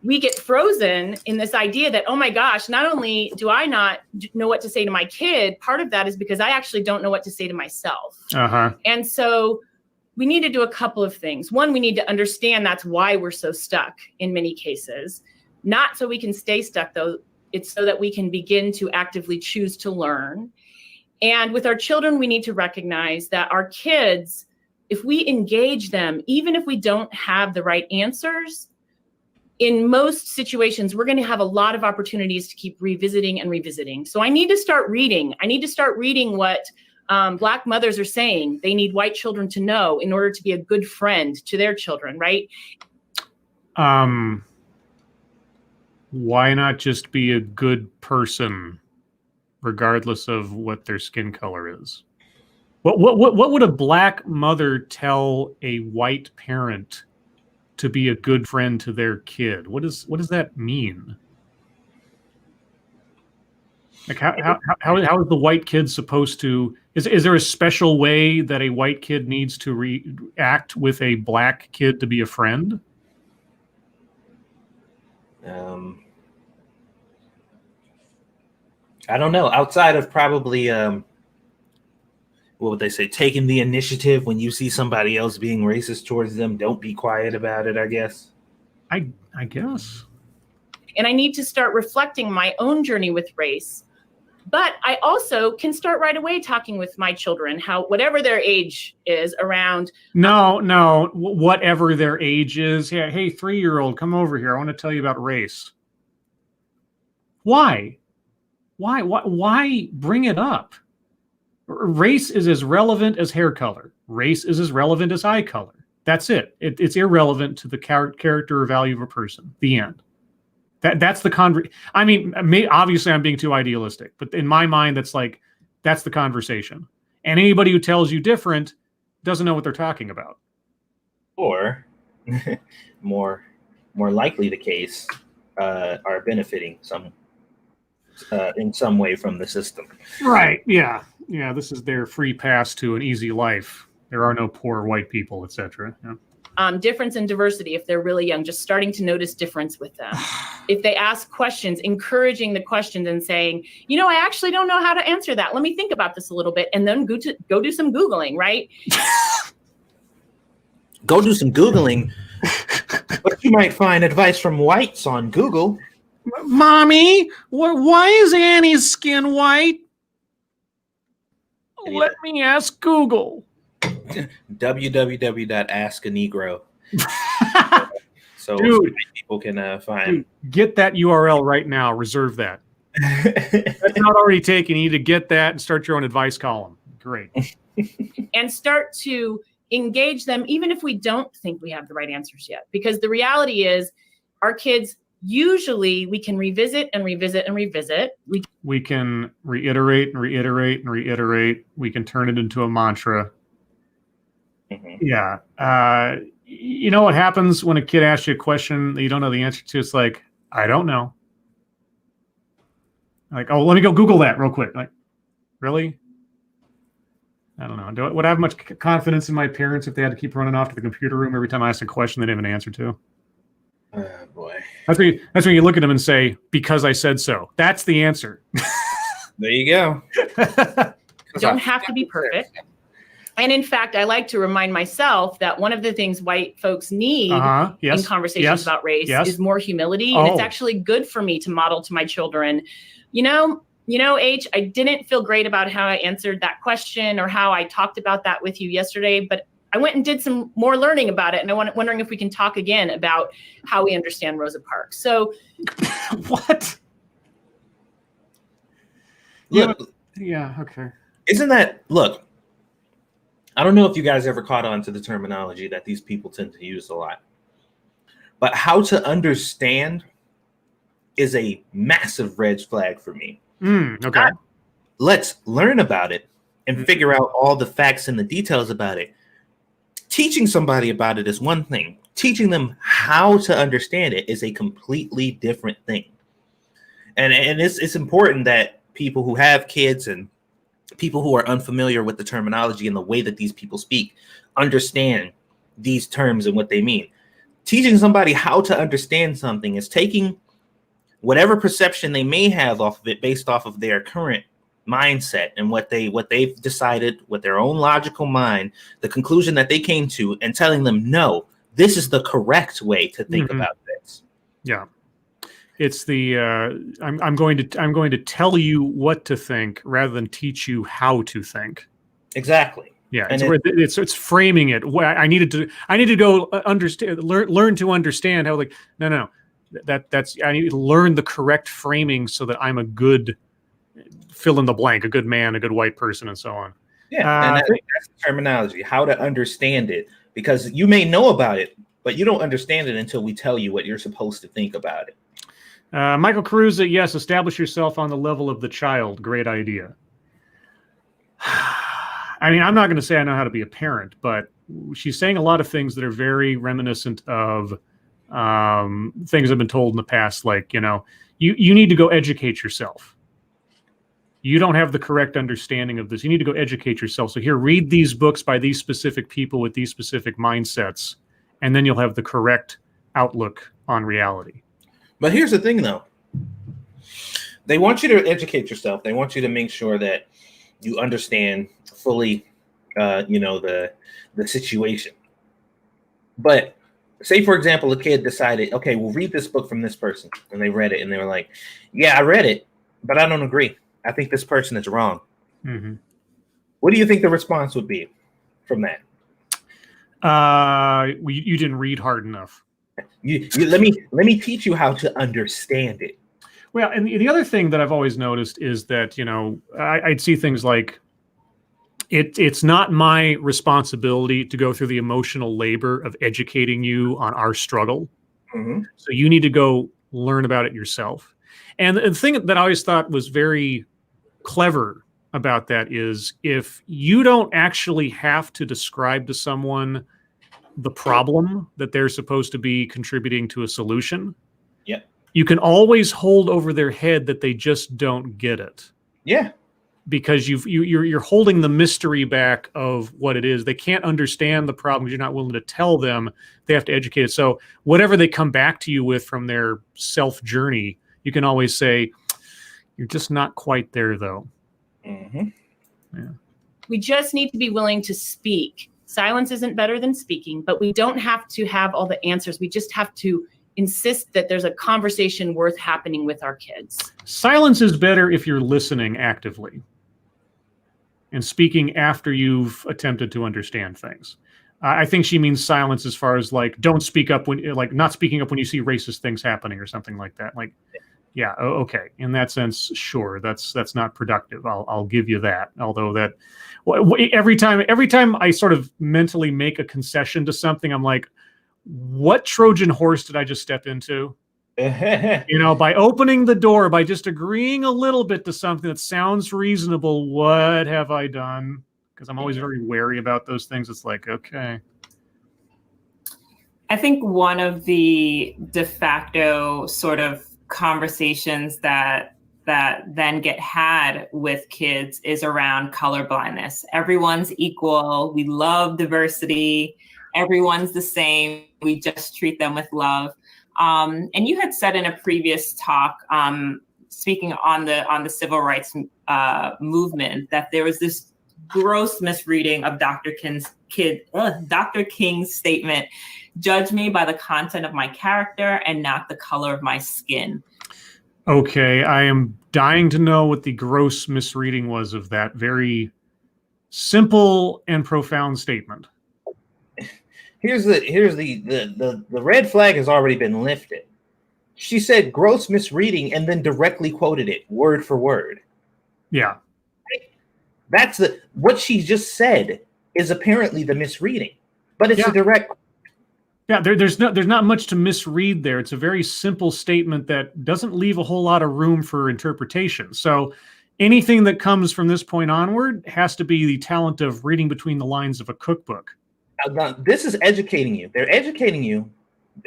we get frozen in this idea that, oh my gosh, not only do I not know what to say to my kid, part of that is because I actually don't know what to say to myself. Uh-huh. And so we need to do a couple of things. One, we need to understand that's why we're so stuck in many cases. Not so we can stay stuck, though. It's so that we can begin to actively choose to learn. And with our children, we need to recognize that our kids, if we engage them, even if we don't have the right answers, in most situations, we're going to have a lot of opportunities to keep revisiting and revisiting. So I need to start reading. I need to start reading what Black mothers are saying they need white children to know in order to be a good friend to their children, right? Why not just be a good person, regardless of what their skin color is? What would a Black mother tell a white parent to be a good friend to their kid? What does that mean? Like how is the white kid supposed to? Is there a special way that a white kid needs to react with a Black kid to be a friend? I don't know. Outside of probably, what would they say? Taking the initiative when you see somebody else being racist towards them. Don't be quiet about it, I guess. I guess. And I need to start reflecting my own journey with race. But I also can start right away talking with my children, how whatever their age is around. No, whatever their age is. Yeah, hey, 3-year-old, come over here. I want to tell you about race. Why bring it up? Race is as relevant as hair color. Race is as relevant as eye color. That's it. It's irrelevant to the character or value of a person. The end. That's the I mean, obviously I'm being too idealistic, but in my mind, that's the conversation. And anybody who tells you different doesn't know what they're talking about. Or more likely the case, are benefiting in some way from the system. Right. Yeah. This is their free pass to an easy life. There are no poor white people, etc. Yeah. Difference in diversity, if they're really young, just starting to notice difference with them. If they ask questions, encouraging the questions and saying, I actually don't know how to answer that. Let me think about this a little bit, and then go do some Googling, right? Go do some Googling, but you might find advice from whites on Google. Mommy, why is Annie's skin white? Let me ask Google. www.askanegro. So dude, people can find. Dude, get that URL right now. Reserve that. That's not already taken. You need to get that and start your own advice column. Great. And start to engage them, even if we don't think we have the right answers yet. Because the reality is, our kids, usually we can revisit and revisit and revisit. We can reiterate and reiterate and reiterate. We can turn it into a mantra. Mm-hmm. Yeah. You know what happens when a kid asks you a question that you don't know the answer to? It's like, I don't know. Like, oh, let me go Google that real quick. Like, really? I don't know. Would I have much confidence in my parents if they had to keep running off to the computer room every time I asked a question they didn't have an answer to? Oh, boy. That's when you look at them and say, because I said so. That's the answer. There you go. Don't have to be perfect. And in fact, I like to remind myself that one of the things white folks need in conversations about race is more humility. And it's actually good for me to model to my children, H, I didn't feel great about how I answered that question or how I talked about that with you yesterday, but I went and did some more learning about it. And I'm wondering if we can talk again about how we understand Rosa Parks. So what? Look, yeah. Okay. Isn't that, look, I don't know if you guys ever caught on to the terminology that these people tend to use a lot, but how to understand is a massive red flag for me. Okay. Let's learn about it and figure out all the facts and the details about it. Teaching somebody about it is one thing. Teaching them how to understand it is a completely different thing. And it's important that people who have kids and people who are unfamiliar with the terminology and the way that these people speak understand these terms and what they mean. Teaching somebody how to understand something is taking whatever perception they may have off of it based off of their current mindset and what they've decided with their own logical mind, the conclusion that they came to, and telling them, no, this is the correct way to think about this. Yeah. It's the I'm going to tell you what to think rather than teach you how to think. Exactly. Yeah, it's framing it. I needed to go understand, learn to understand how. Like, no, that's I need to learn the correct framing so that I'm a good fill in the blank, a good man, a good white person, and so on. Yeah, and that's the terminology, how to understand it, because you may know about it, but you don't understand it until we tell you what you're supposed to think about it. Michael Caruza, yes, establish yourself on the level of the child. Great idea. I mean, I'm not going to say I know how to be a parent, but she's saying a lot of things that are very reminiscent of things I've been told in the past, like, you need to go educate yourself. You don't have the correct understanding of this. You need to go educate yourself. So here, read these books by these specific people with these specific mindsets, and then you'll have the correct outlook on reality. But here's the thing, though. They want you to educate yourself. They want you to make sure that you understand fully, the situation. But say, for example, a kid decided, okay, we'll read this book from this person. And they read it, and they were like, yeah, I read it, but I don't agree. I think this person is wrong. Mm-hmm. What do you think the response would be from that? You didn't read hard enough. Let me teach you how to understand it. Well, and the other thing that I've always noticed is that, I'd see things like, it's not my responsibility to go through the emotional labor of educating you on our struggle. Mm-hmm. So you need to go learn about it yourself. And the thing that I always thought was very clever about that is, if you don't actually have to describe to someone the problem that they're supposed to be contributing to a solution, yeah, you can always hold over their head that they just don't get it. Yeah. Because you're holding the mystery back of what it is. They can't understand the problem because you're not willing to tell them. They have to educate it. So whatever they come back to you with from their self journey, you can always say, you're just not quite there, though. Mm-hmm. Yeah. We just need to be willing to speak. Silence isn't better than speaking, but we don't have to have all the answers. We just have to insist that there's a conversation worth happening with our kids. Silence is better if you're listening actively and speaking after you've attempted to understand things. I think she means silence as far as like, don't speak up when, like, not speaking up when you see racist things happening or something like that. Like, yeah, okay. In that sense, sure, that's not productive. I'll give you that. Although that every time I sort of mentally make a concession to something, I'm like, what Trojan horse did I just step into? By opening the door, by just agreeing a little bit to something that sounds reasonable, what have I done? Because I'm always very wary about those things. It's like, okay. I think one of the de facto sort of conversations that then get had with kids is around colorblindness. Everyone's equal. We love diversity. Everyone's the same. We just treat them with love. And you had said in a previous talk, speaking on the civil rights movement, that there was this gross misreading of Dr. King's statement, "Judge me by the content of my character and not the color of my skin." Okay, I am dying to know what the gross misreading was of that very simple and profound statement. Here's the red flag has already been lifted. She said gross misreading and then directly quoted it word for word. Yeah. That's what she just said is apparently the misreading, but it's a direct. Yeah, there's not much to misread there. It's a very simple statement that doesn't leave a whole lot of room for interpretation. So anything that comes from this point onward has to be the talent of reading between the lines of a cookbook. Now, this is educating you. They're educating you,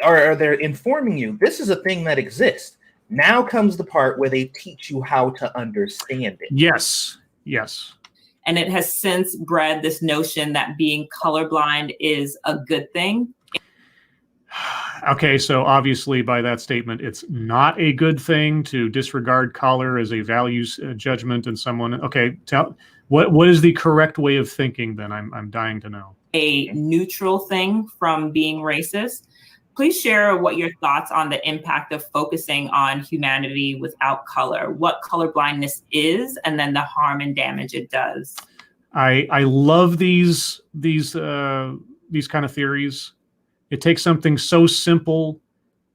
or they're informing you. This is a thing that exists. Now comes the part where they teach you how to understand it. Yes. And it has since bred this notion that being colorblind is a good thing. Okay, so obviously by that statement, it's not a good thing to disregard color as a values judgment in someone. Okay, what is the correct way of thinking then? I'm dying to know. A neutral thing from being racist. Please share what your thoughts on the impact of focusing on humanity without color, what colorblindness is, and then the harm and damage it does. I love these kind of theories. It takes something so simple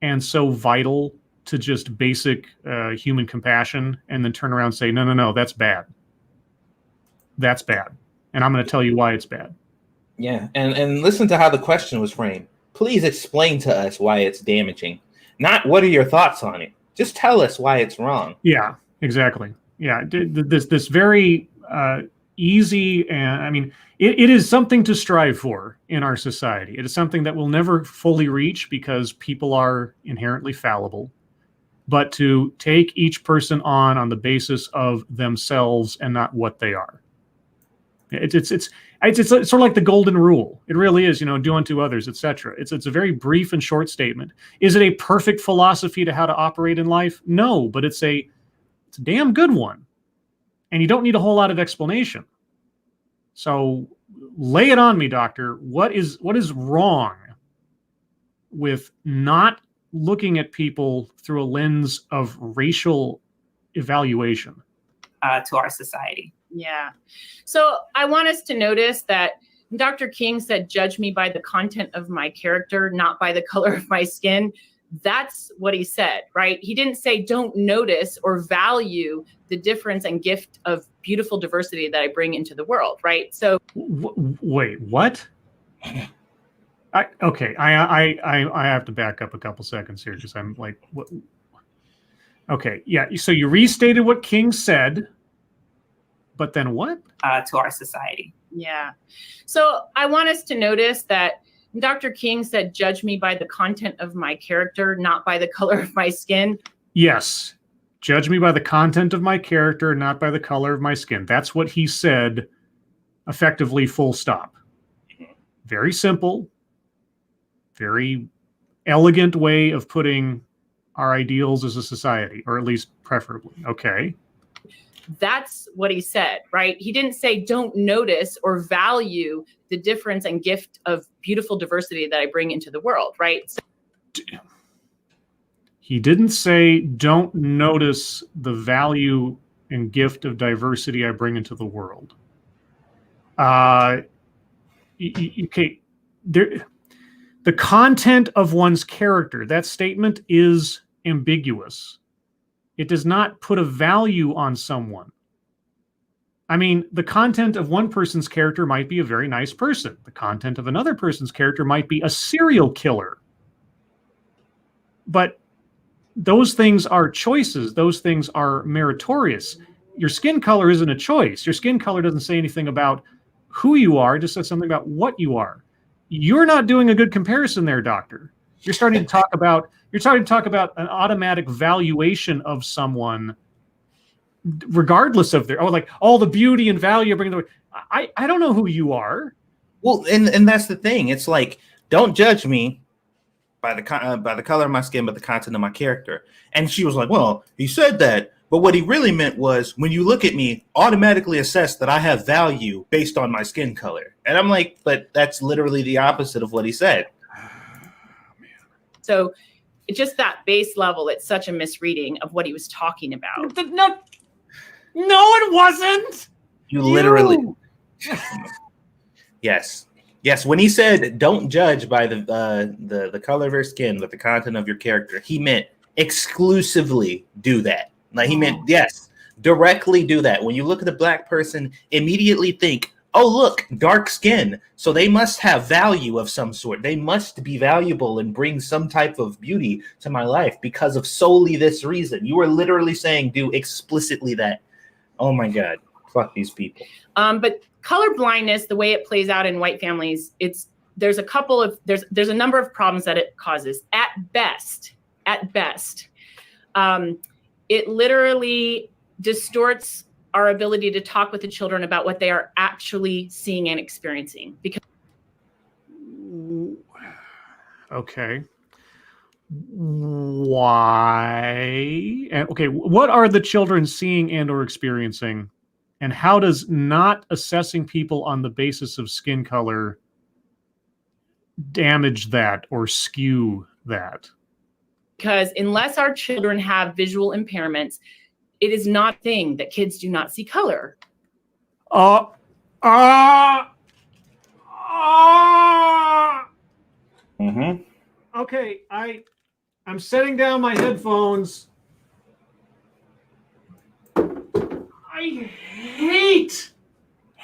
and so vital to just basic human compassion and then turn around and say, no, that's bad. That's bad. and I'm going to tell you why it's bad. Yeah, and listen to how the question was framed. Please explain to us why it's damaging. Not what are your thoughts on it. Just tell us why it's wrong. Yeah, exactly. Yeah, this very easy, and I mean, it is something to strive for in our society. It is something that we'll never fully reach because people are inherently fallible. But to take each person on the basis of themselves and not what they are. It's sort of like the golden rule. It really is, do unto others, etc. It's a very brief and short statement. Is it a perfect philosophy to how to operate in life? No, but it's a damn good one. And you don't need a whole lot of explanation. So lay it on me, doctor. What is wrong with not looking at people through a lens of racial evaluation? To our society. Yeah. So I want us to notice that Dr. King said, judge me by the content of my character, not by the color of my skin. That's what he said, right? He didn't say don't notice or value the difference and gift of beautiful diversity that I bring into the world, right? So wait, what? I have to back up a couple seconds here because I'm like, what? Okay, yeah. So you restated what King said, but then what? To our society. Yeah. So I want us to notice that Dr. King said, judge me by the content of my character, not by the color of my skin. Yes. Judge me by the content of my character, not by the color of my skin. That's what he said, effectively, full stop. Very simple, very elegant way of putting our ideals as a society, or at least preferably. Okay. That's what he said, right? He didn't say don't notice or value the difference and gift of beautiful diversity that I bring into the world, right? So he didn't say don't notice the value and gift of diversity I bring into the world. Okay, the content of one's character, that statement is ambiguous. It does not put a value on someone. I mean, the content of one person's character might be a very nice person. The content of another person's character might be a serial killer. But those things are choices. Those things are meritorious. Your skin color isn't a choice. Your skin color doesn't say anything about who you are. It just says something about what you are. You're not doing a good comparison there, doctor. You're starting to talk about an automatic valuation of someone, regardless of their all the beauty and value bringing the. I don't know who you are. Well, and that's the thing. It's like, don't judge me by the color of my skin, but the content of my character. And she was like, well, he said that, but what he really meant was, when you look at me, automatically assess that I have value based on my skin color. And I'm like, but that's literally the opposite of what he said. So just that base level, it's such a misreading of what he was talking about. No, it wasn't. You literally. Yes. When he said, don't judge by the color of your skin, but the content of your character, he meant exclusively do that. Like, he meant, yes, directly do that. When you look at a black person, immediately think, oh, look, dark skin. So they must have value of some sort. They must be valuable and bring some type of beauty to my life because of solely this reason. You are literally saying, do explicitly that. Oh my God. Fuck these people. But colorblindness, the way it plays out in white families, there's a number of problems that it causes. At best, it literally distorts our ability to talk with the children about what they are actually seeing and experiencing. Because okay, why? And okay, what are the children seeing and or experiencing, and how does not assessing people on the basis of skin color damage that or skew that? Because unless our children have visual impairments, it is not a thing that kids do not see color. Okay, I'm setting down my headphones. I hate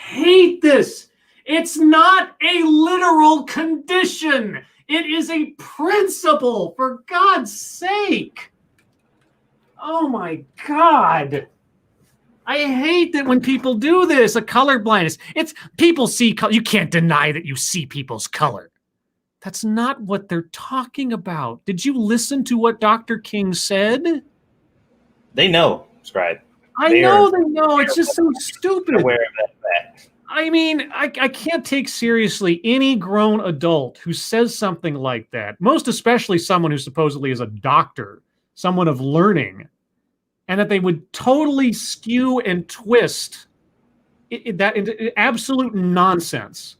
hate this. It's not a literal condition. It is a principle, for God's sake. Oh my God. I hate that when people do this, a color blindness. It's people see color. You can't deny that you see people's color. That's not what they're talking about. Did you listen to what Dr. King said? They know, Scribe. I know they know. It's just so stupid. Aware of that fact. I mean, I can't take seriously any grown adult who says something like that, most especially someone who supposedly is a doctor, someone of learning, and that they would totally skew and twist that into absolute nonsense.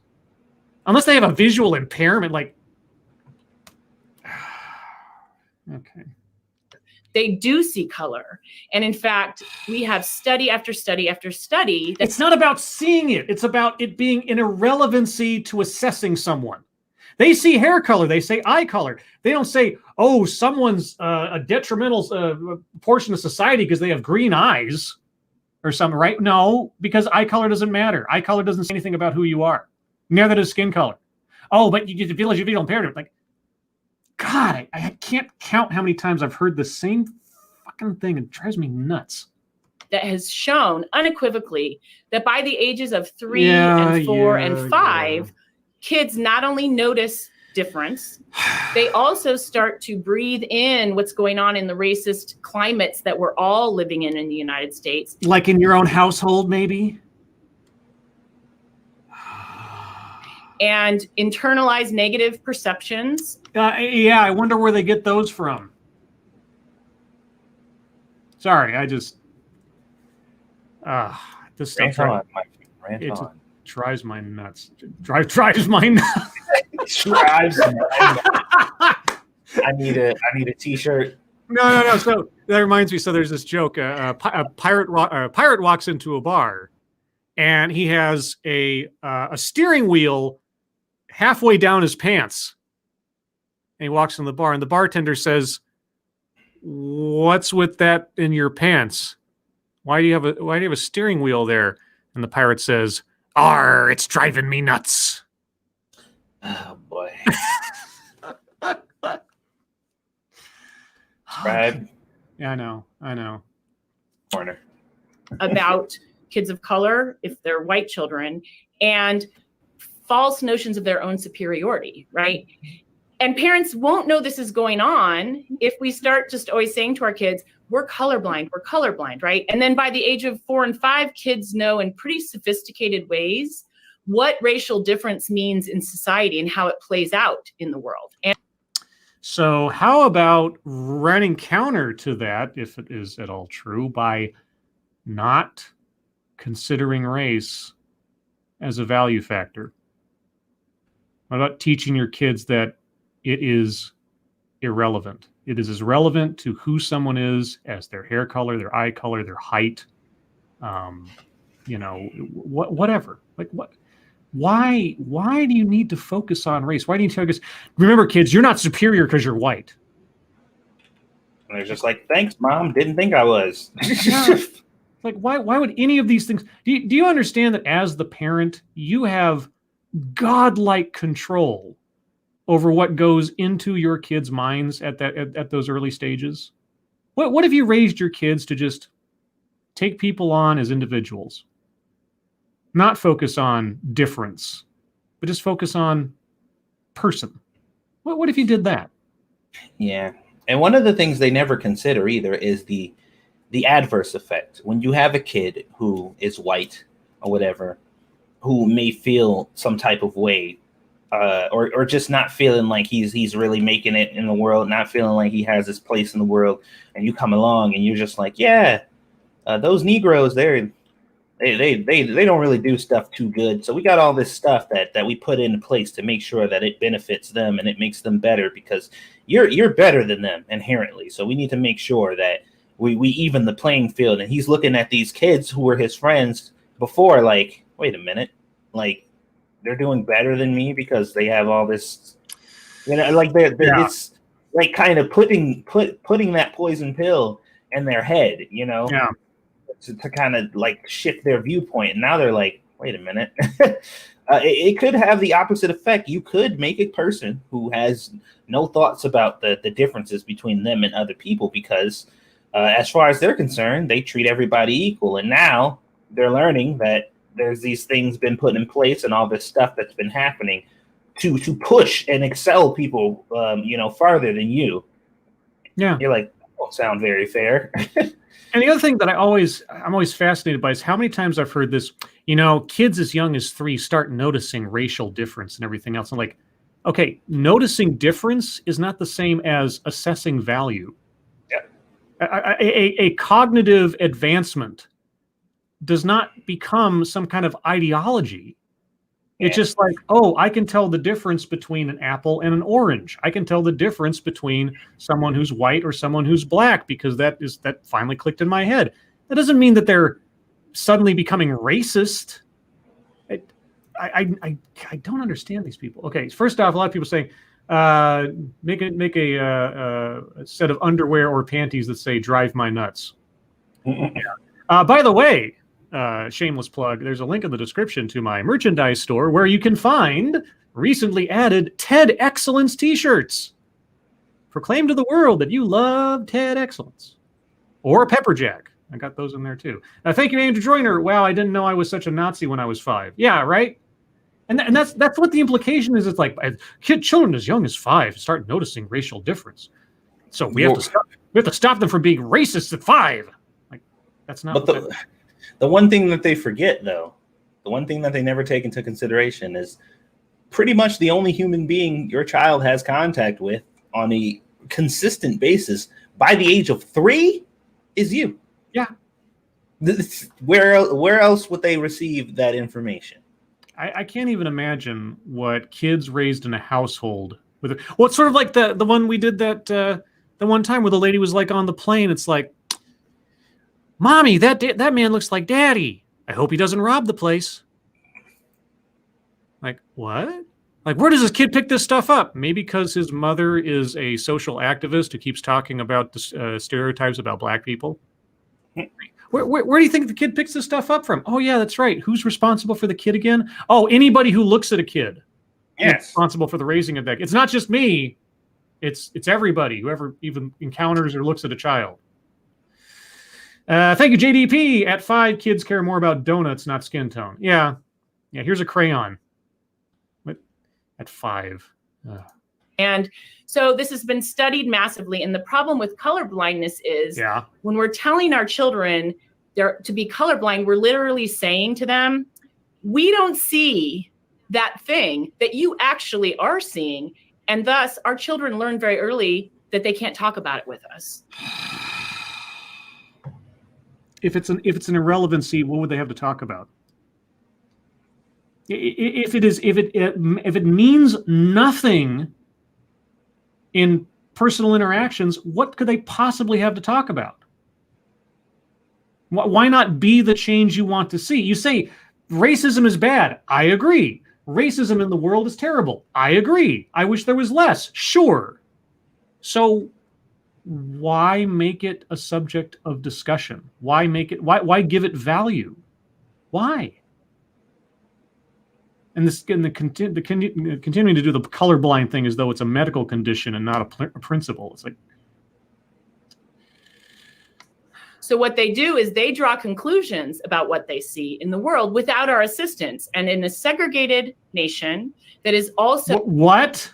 Unless they have a visual impairment, like, okay. They do see color. And in fact, we have study after study after study. It's not about seeing it. It's about it being an irrelevancy to assessing someone. They see hair color. They say eye color. They don't say, oh, someone's a detrimental portion of society because they have green eyes or something, right? No, because eye color doesn't matter. Eye color doesn't say anything about who you are. Neither does skin color. Oh, but you feel as you feel impaired. Like, God, I can't count how many times I've heard the same fucking thing. It drives me nuts. That has shown unequivocally that by the ages of 3 and 4 and 5, kids not only notice difference, they also start to breathe in what's going on in the racist climates that we're all living in the United States. Like in your own household, maybe? And internalize negative perceptions. Yeah, I wonder where they get those from. Sorry, I just... this stuff drives my nuts. Drives my nuts. Drives my nuts. I need a t-shirt. No. So that reminds me. So there's this joke. A pirate walks into a bar, and he has a steering wheel halfway down his pants. And he walks in the bar, and the bartender says, "What's with that in your pants? Why do you have a steering wheel there?" And the pirate says, "Arr, it's driving me nuts." Oh boy. Scribe. Yeah, I know. Corner. About kids of color, if they're white children, and false notions of their own superiority, right? And parents won't know this is going on if we start just always saying to our kids, we're colorblind, right? And then by the age of 4 and 5, kids know in pretty sophisticated ways what racial difference means in society and how it plays out in the world. And so how about running counter to that, if it is at all true, by not considering race as a value factor? What about teaching your kids that it is irrelevant? It is as relevant to who someone is as their hair color, their eye color, their height, whatever. Like what? Why do you need to focus on race? Why do you tell us? Remember, kids, you're not superior because you're white. And they're just like, thanks, Mom. Didn't think I was. Like, why would any of these things? Do you understand that as the parent, you have godlike control over what goes into your kids' minds at those early stages? What if you raised your kids to just take people on as individuals, not focus on difference, but just focus on person? What if you did that? Yeah, and one of the things they never consider either is the adverse effect. When you have a kid who is white or whatever, who may feel some type of way, or just not feeling like he's really making it in the world, not feeling like he has his place in the world, and you come along and you're just like, yeah, those Negroes, they don't really do stuff too good. So we got all this stuff that we put into place to make sure that it benefits them and it makes them better because you're better than them inherently. So we need to make sure that we even the playing field. And he's looking at these kids who were his friends before, like, wait a minute, like they're doing better than me because they have all this, like it's like kind of putting that poison pill in their head, to kind of like shift their viewpoint. And now they're like, wait a minute. It could have the opposite effect. You could make a person who has no thoughts about the differences between them and other people because as far as they're concerned, they treat everybody equal. And now they're learning that there's these things been put in place and all this stuff that's been happening to push and excel people, farther than you. Yeah. You're like, that don't sound very fair. And the other thing that I'm always fascinated by is how many times I've heard this, kids as young as 3 start noticing racial difference and everything else. I'm like, okay, noticing difference is not the same as assessing value. Yeah. A cognitive advancement does not become some kind of ideology. It's just like, oh, I can tell the difference between an apple and an orange. I can tell the difference between someone who's white or someone who's black because that finally clicked in my head. That doesn't mean that they're suddenly becoming racist. I don't understand these people. Okay, first off, a lot of people saying, make a set of underwear or panties that say "drive my nuts." By the way, shameless plug, there's a link in the description to my merchandise store where you can find recently added Ted Excellence t-shirts. Proclaim to the world that you love Ted Excellence. Or a Pepper Jack. I got those in there too. Thank you, Andrew Joyner. Wow, I didn't know I was such a Nazi when I was 5. Yeah, right? And that's what the implication is. It's like children as young as 5 start noticing racial difference. So we have to stop them from being racist at 5. Like, that's not. But the one thing that they forget, though, the one thing that they never take into consideration is pretty much the only human being your child has contact with on a consistent basis by the age of 3 is you. Yeah. Where else would they receive that information? I can't even imagine what kids raised in a household with. Well, it's sort of like the one we did that the one time where the lady was like on the plane. It's like, Mommy, that man looks like Daddy. I hope he doesn't rob the place. Like, what? Like, where does this kid pick this stuff up? Maybe because his mother is a social activist who keeps talking about the stereotypes about black people. Where do you think the kid picks this stuff up from? Oh, yeah, that's right. Who's responsible for the kid again? Oh, anybody who looks at a kid. Yes. Is responsible for the raising of that. It's not just me. It's everybody, whoever even encounters or looks at a child. Thank you, JDP. At 5, kids care more about donuts, not skin tone. Yeah. Here's a crayon. What? At 5. And so this has been studied massively. And the problem with colorblindness is when we're telling our children to be colorblind, we're literally saying to them, we don't see that thing that you actually are seeing. And thus our children learn very early that they can't talk about it with us. If it's an irrelevancy, what would they have to talk about? If it means nothing in personal interactions, what could they possibly have to talk about? Why not be the change you want to see? You say racism is bad. I agree. Racism in the world is terrible. I agree. I wish there was less. Sure. So why make it a subject of discussion? Why give it value? Why? And continuing to do the colorblind thing as though it's a medical condition and not a principle. It's like. So what they do is they draw conclusions about what they see in the world without our assistance. And in a segregated nation that is also. What?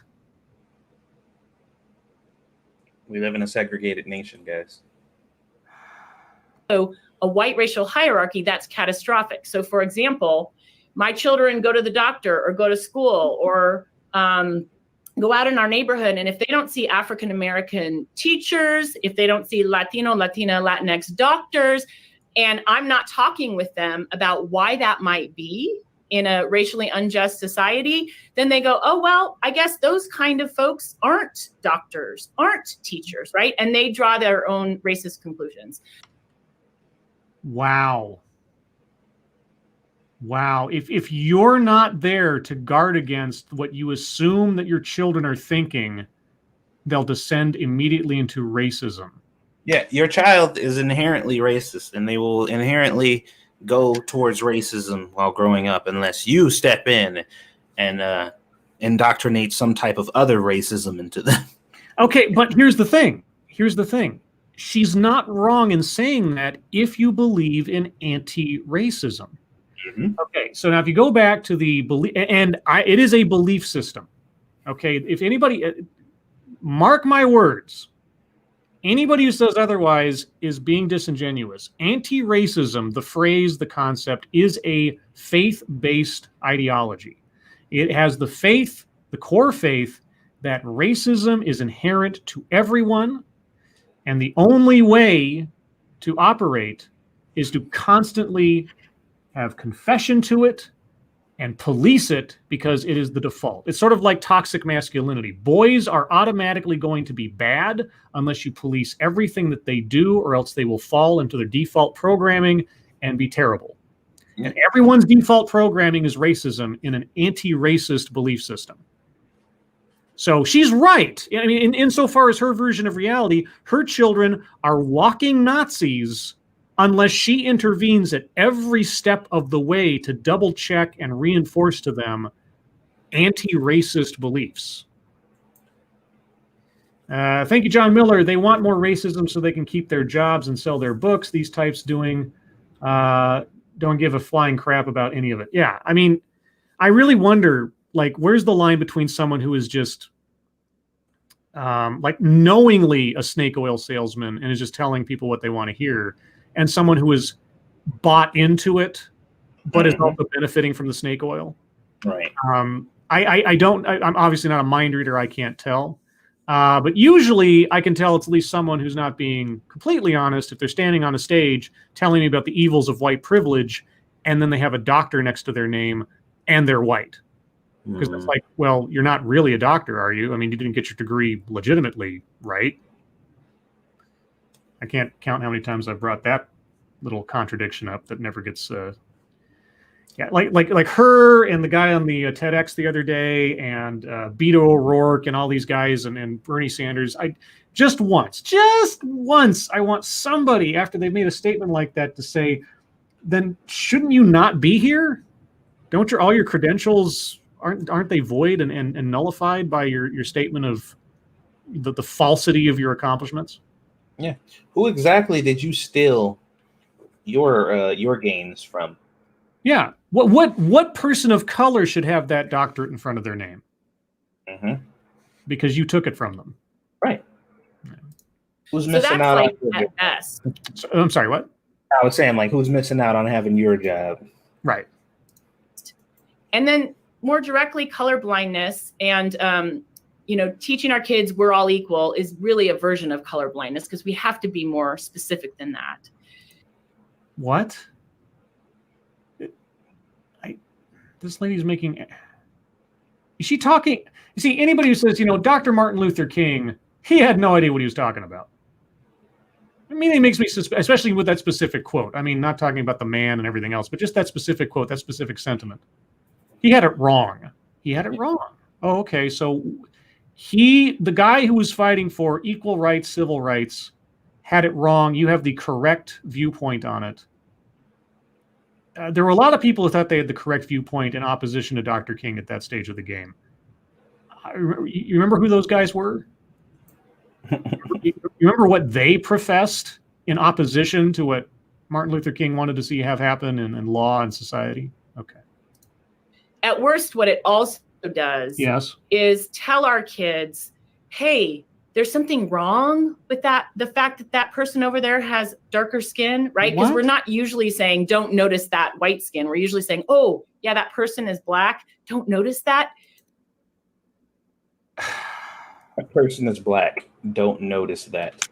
We live in a segregated nation, guys. So a white racial hierarchy, that's catastrophic. So for example, my children go to the doctor or go to school or go out in our neighborhood. And if they don't see African-American teachers, if they don't see Latino, Latina, Latinx doctors, and I'm not talking with them about why that might be in a racially unjust society, then they go, oh, well, I guess those kind of folks aren't doctors, aren't teachers, right? And they draw their own racist conclusions. Wow. If you're not there to guard against what you assume that your children are thinking, they'll descend immediately into racism. Yeah, your child is inherently racist, and they will inherently go towards racism while growing up unless you step in and indoctrinate some type of other racism into them. Okay, but here's the thing. She's not wrong in saying that if you believe in anti-racism. Mm-hmm. Okay, so now if you go back to the belief, it is a belief system. Okay, if anybody, mark my words, anybody who says otherwise is being disingenuous. Anti-racism, the phrase, the concept, is a faith-based ideology. It has the faith, the core faith, that racism is inherent to everyone, and the only way to operate is to constantly have confession to it and police it because it is the default. It's sort of like toxic masculinity. Boys are automatically going to be bad unless you police everything that they do, or else they will fall into their default programming and be terrible. And everyone's default programming is racism in an anti-racist belief system. So she's right. I mean, insofar as her version of reality, her children are walking Nazis unless she intervenes at every step of the way to double check and reinforce to them anti-racist beliefs. Thank you, John Miller. They want more racism so they can keep their jobs and sell their books. These types don't give a flying crap about any of it. Yeah, I mean, I really wonder, like, where's the line between someone who is just like knowingly a snake oil salesman and is just telling people what they want to hear, and someone who is bought into it but is also benefiting from the snake oil? Right. I'm obviously not a mind reader. I can't tell. But usually I can tell it's at least someone who's not being completely honest if they're standing on a stage telling me about the evils of white privilege, and then they have a doctor next to their name and they're white. Because it's like, well, you're not really a doctor, are you? I mean, you didn't get your degree legitimately, right? I can't count how many times I've brought that little contradiction up that never gets... like her and the guy on the TEDx the other day, and Beto O'Rourke and all these guys, and Bernie Sanders. Just once, I want somebody, after they've made a statement like that, to say, then shouldn't you not be here? Don't all your credentials, aren't they void and nullified by your statement of the falsity of your accomplishments? Yeah. Who exactly did you steal your gains from? Yeah. What person of color should have that doctorate in front of their name? Mm-hmm. Because you took it from them. Right. Yeah. Who's missing out like on at best. I'm sorry, what? I was saying, like, who's missing out on having your job? Right. And then more directly, colorblindness and teaching our kids we're all equal is really a version of colorblindness, because we have to be more specific than that. What? This lady's making... Is she talking... You see, anybody who says, Dr. Martin Luther King, he had no idea what he was talking about. I mean, it makes me suspect, especially with that specific quote. I mean, not talking about the man and everything else, but just that specific quote, that specific sentiment. He had it wrong. Oh, okay. So the guy who was fighting for equal rights, civil rights, had it wrong. You have the correct viewpoint on it. There were a lot of people who thought they had the correct viewpoint in opposition to Dr. King at that stage of the game. You remember who those guys were? You remember what they professed in opposition to what Martin Luther King wanted to see have happen in law and society? Okay. At worst, what it also does is tell our kids, hey, there's something wrong with the fact that person over there has darker skin, right? Because we're not usually saying, don't notice that white skin. We're usually saying, oh, yeah, that person is black. Don't notice that. A person is black. Don't notice that.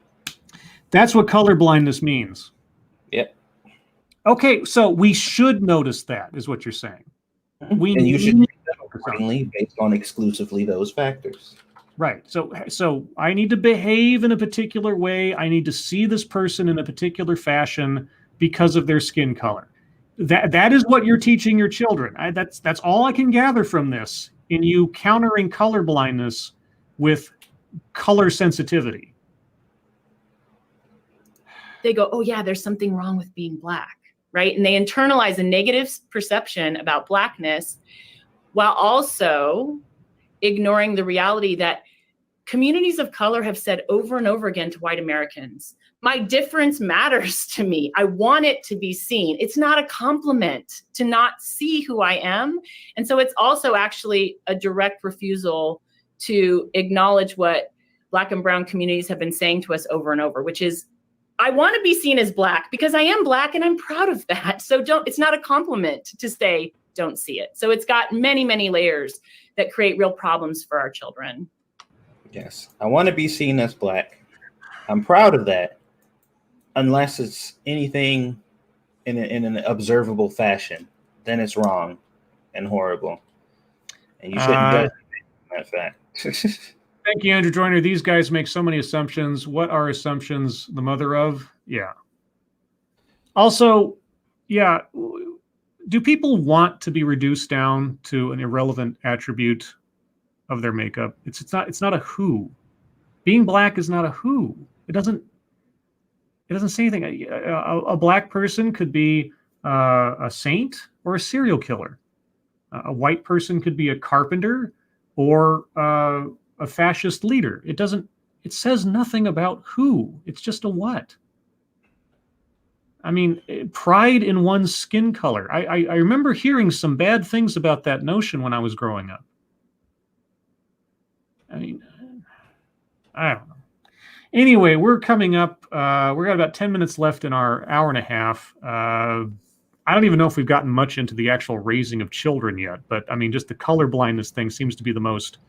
That's what colorblindness means. Yep. Okay, so we should notice that, is what you're saying. And you should do that accordingly based on exclusively those factors. Right. So I need to behave in a particular way. I need to see this person in a particular fashion because of their skin color. That is what you're teaching your children. That's all I can gather from this, in you countering colorblindness with color sensitivity. They go, oh yeah, there's something wrong with being black. right? And they internalize a negative perception about Blackness while also ignoring the reality that communities of color have said over and over again to white Americans, my difference matters to me. I want it to be seen. It's not a compliment to not see who I am. And so it's also actually a direct refusal to acknowledge what Black and brown communities have been saying to us over and over, which is, I want to be seen as Black because I am Black and I'm proud of that. So it's not a compliment to say, don't see it. So it's got many, many layers that create real problems for our children. Yes, I want to be seen as Black. I'm proud of that, unless it's anything in an observable fashion. Then it's wrong and horrible, and you shouldn't judge that fact. Thank you, Andrew Joyner. These guys make so many assumptions. What are assumptions the mother of? Yeah. Also, yeah, do people want to be reduced down to an irrelevant attribute of their makeup? It's not a who. Being Black is not a who. It doesn't say anything. A Black person could be a saint or a serial killer. A white person could be a carpenter or a fascist leader. It says nothing about who. It's just a what. I mean, pride in one's skin color. I remember hearing some bad things about that notion when I was growing up. I mean, I don't know. Anyway, we're coming up. We've got about 10 minutes left in our hour and a half. I don't even know if we've gotten much into the actual raising of children yet, but I mean, just the colorblindness thing seems to be the most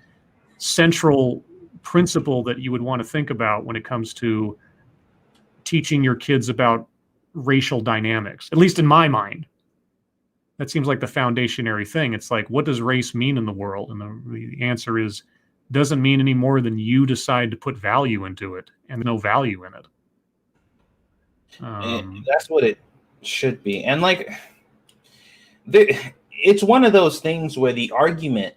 central principle that you would want to think about when it comes to teaching your kids about racial dynamics, at least in my mind. That seems like the foundationary thing. It's like, what does race mean in the world? And the answer is, doesn't mean any more than you decide to put value into it, and no value in it. That's what it should be. And like, it's one of those things where the argument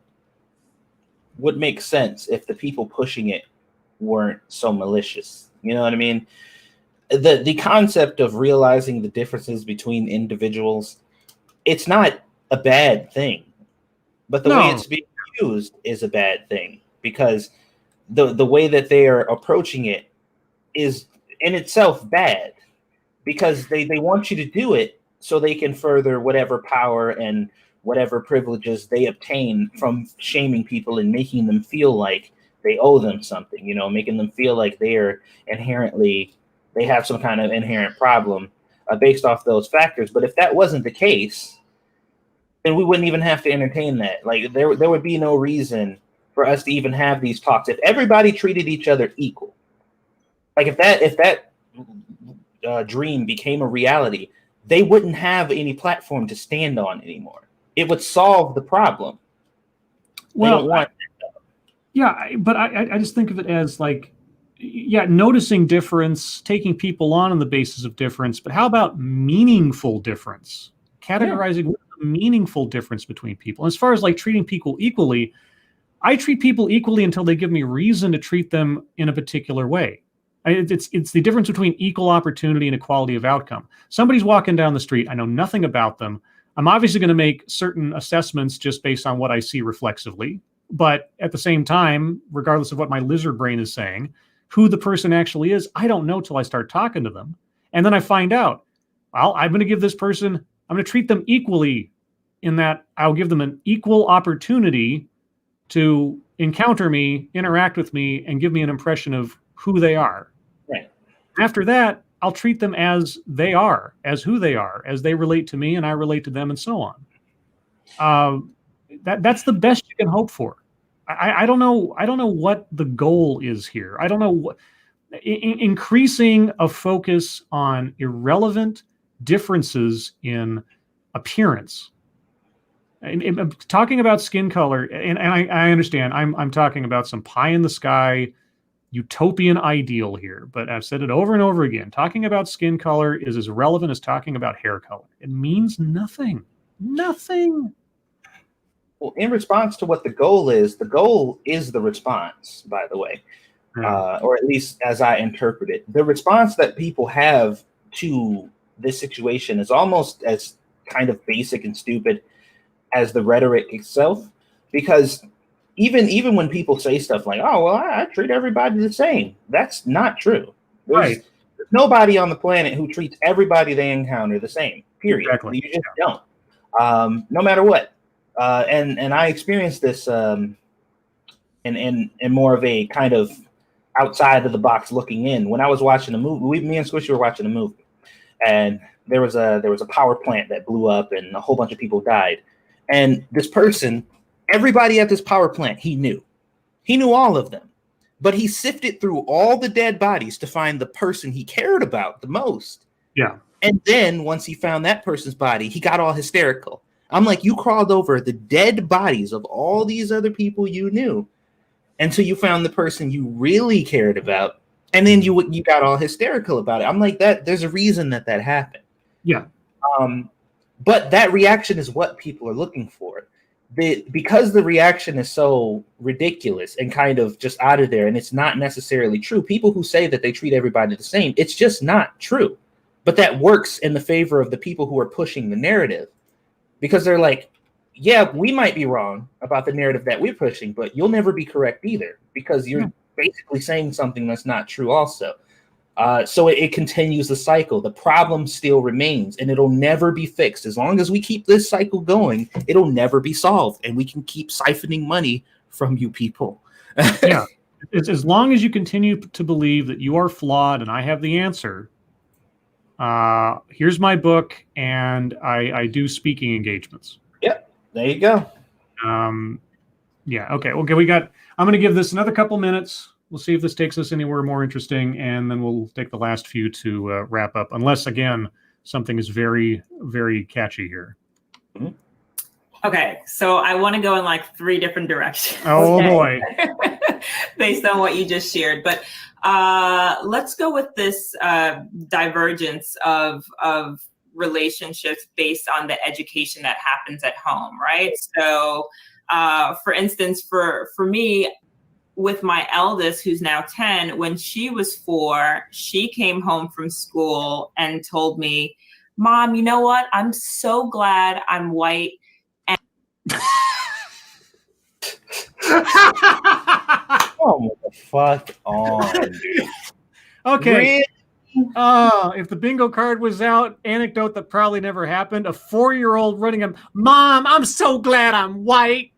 would make sense if the people pushing it weren't so malicious. You know what I mean? The concept of realizing the differences between individuals, it's not a bad thing, but the way it's being used is a bad thing, because the way that they are approaching it is in itself bad, because they want you to do it so they can further whatever power and whatever privileges they obtain from shaming people and making them feel like they owe them something, you know, making them feel like they have some kind of inherent problem based off those factors. But if that wasn't the case, then we wouldn't even have to entertain that. Like there would be no reason for us to even have these talks. If everybody treated each other equal, like if that dream became a reality, they wouldn't have any platform to stand on anymore. It would solve the problem. Well, but I just think of it as like, yeah, noticing difference, taking people on the basis of difference, but how about meaningful difference? Categorizing what's the meaningful difference between people. As far as like treating people equally, I treat people equally until they give me reason to treat them in a particular way. It's the difference between equal opportunity and equality of outcome. Somebody's walking down the street. I know nothing about them. I'm obviously going to make certain assessments just based on what I see reflexively. But at the same time, regardless of what my lizard brain is saying, who the person actually is, I don't know till I start talking to them. And then I find out, well, I'm going to give this person, I'm going to treat them equally in that I'll give them an equal opportunity to encounter me, interact with me, and give me an impression of who they are. Right. After that, I'll treat them as they are, as who they are, as they relate to me and I relate to them, and so on. That's the best you can hope for. I don't know what the goal is here. I don't know what increasing a focus on irrelevant differences in appearance. And talking about skin color, and I understand I'm talking about some pie in the sky utopian ideal here, but I've said it over and over again. Talking about skin color is as relevant as talking about hair color. It means nothing. Nothing. Well, in response to what the goal is the response, by the way, or at least as I interpret it. The response that people have to this situation is almost as kind of basic and stupid as the rhetoric itself, because even when people say stuff like, "Oh, well, I treat everybody the same," that's not true. There's nobody on the planet who treats everybody they encounter the same. Period. Exactly. You just don't. No matter what. And I experienced this in more of a kind of outside of the box looking in. When I was watching a movie, me and Squishy were watching a movie, and there was a power plant that blew up, and a whole bunch of people died. And this person, everybody at this power plant, he knew all of them, but he sifted through all the dead bodies to find the person he cared about the most. Yeah. And then once he found that person's body, he got all hysterical. I'm like, you crawled over the dead bodies of all these other people you knew until you found the person you really cared about, and then you got all hysterical about it. I'm like, there's a reason that happened. Yeah. But that reaction is what people are looking for. Because the reaction is so ridiculous and kind of just out of there, and it's not necessarily true. People who say that they treat everybody the same, it's just not true. But that works in the favor of the people who are pushing the narrative, because they're like, yeah, we might be wrong about the narrative that we're pushing, but you'll never be correct either, because you're basically saying something that's not true also. So it continues the cycle. The problem still remains, and it'll never be fixed. As long as we keep this cycle going, it'll never be solved, and we can keep siphoning money from you people. Yeah. It's as long as you continue to believe that you are flawed and I have the answer. Here's my book, and I do speaking engagements. Yep. There you go. Yeah. Okay. I'm going to give this another couple minutes. We'll see if this takes us anywhere more interesting, and then we'll take the last few to wrap up. Unless, again, something is very, very catchy here. Mm-hmm. Okay, so I want to go in like 3 different directions. Oh, boy. Based on what you just shared. But let's go with this divergence of relationships based on the education that happens at home, right? So, for instance, for me, with my eldest, who's now 10, when she was 4, she came home from school and told me, "Mom, you know what? I'm so glad I'm white." And Oh, the fuck on, dude. Okay. If the bingo card was out, anecdote that probably never happened. A 4-year-old running him, "Mom, I'm so glad I'm white."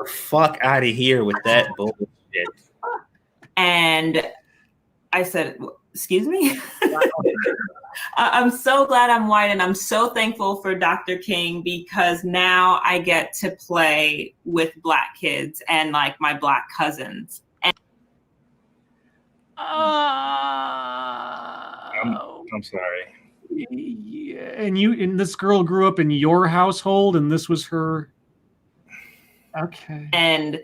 The fuck out of here with that bullshit. And I said, "Excuse me?" I'm so glad I'm white, and I'm so thankful for Dr. King, because now I get to play with Black kids and like my Black cousins. And I'm sorry. Yeah, and this girl grew up in your household, and this was her. Okay. And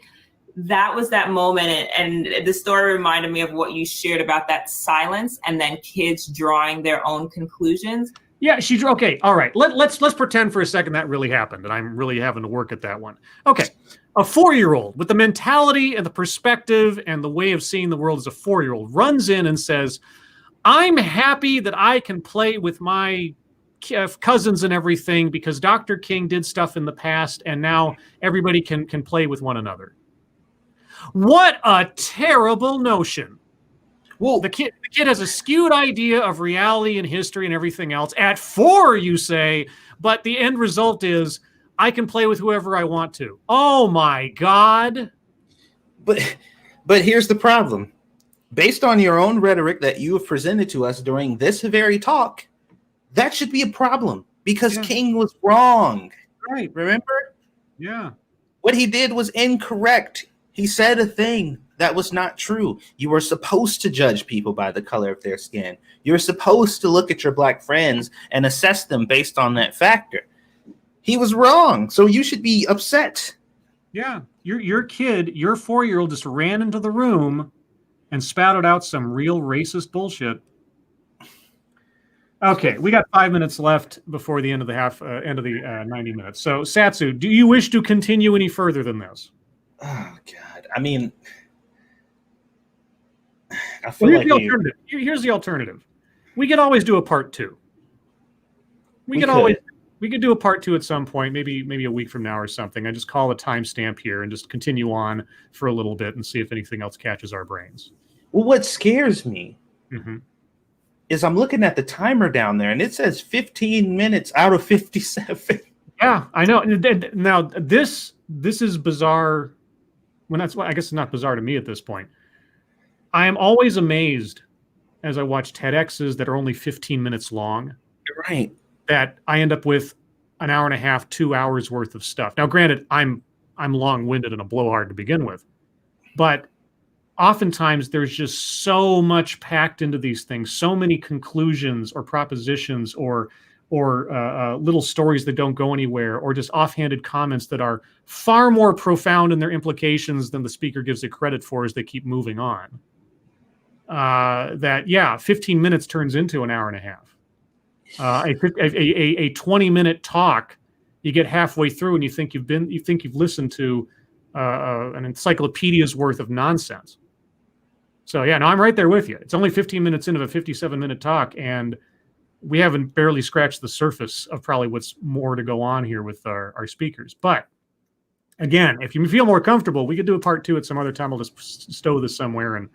that was that moment. And the story reminded me of what you shared about that silence and then kids drawing their own conclusions. Yeah, she drew. Okay, all right. Let's pretend for a second that really happened, and I'm really having to work at that one. Okay, a 4-year-old with the mentality and the perspective and the way of seeing the world as a 4-year-old runs in and says, "I'm happy that I can play with my cousins and everything because Dr. King did stuff in the past, and now everybody can play with one another." What a terrible notion. Well, the kid has a skewed idea of reality and history and everything else. At 4, you say, but the end result is I can play with whoever I want to. Oh my God. But here's the problem. Based on your own rhetoric that you have presented to us during this very talk, that should be a problem, because King was wrong. Right. Remember? Yeah. What he did was incorrect. He said a thing that was not true. You were supposed to judge people by the color of their skin. You're supposed to look at your Black friends and assess them based on that factor. He was wrong, so you should be upset. Yeah. Your kid, your 4-year-old just ran into the room and spouted out some real racist bullshit. Okay, we got 5 minutes left before the end of the 90 minutes. So, Satsu, do you wish to continue any further than this? Oh God! I mean, I feel like here's the alternative. We could always do a part 2. we could do a part 2 at some point, maybe a week from now or something. I just call a timestamp here and just continue on for a little bit and see if anything else catches our brains. Well, what scares me is I'm looking at the timer down there and it says 15 minutes out of 57. Yeah, I know. Now this is bizarre. When I guess it's not bizarre to me at this point. I am always amazed as I watch TEDx's that are only 15 minutes long. Right. That I end up with an hour and a half, 2 hours worth of stuff. Now, granted, I'm long-winded and a blowhard to begin with, but oftentimes there's just so much packed into these things, so many conclusions or propositions or little stories that don't go anywhere, or just offhanded comments that are far more profound in their implications than the speaker gives it credit for as they keep moving on. 15 minutes turns into an hour and a half. A 20-minute talk, you get halfway through and you think you've listened to an encyclopedia's worth of nonsense. So yeah, no, I'm right there with you. It's only 15 minutes into a 57-minute talk, and we haven't barely scratched the surface of probably what's more to go on here with our speakers. But again, if you feel more comfortable, we could do a part 2 at some other time. We'll just stow this somewhere and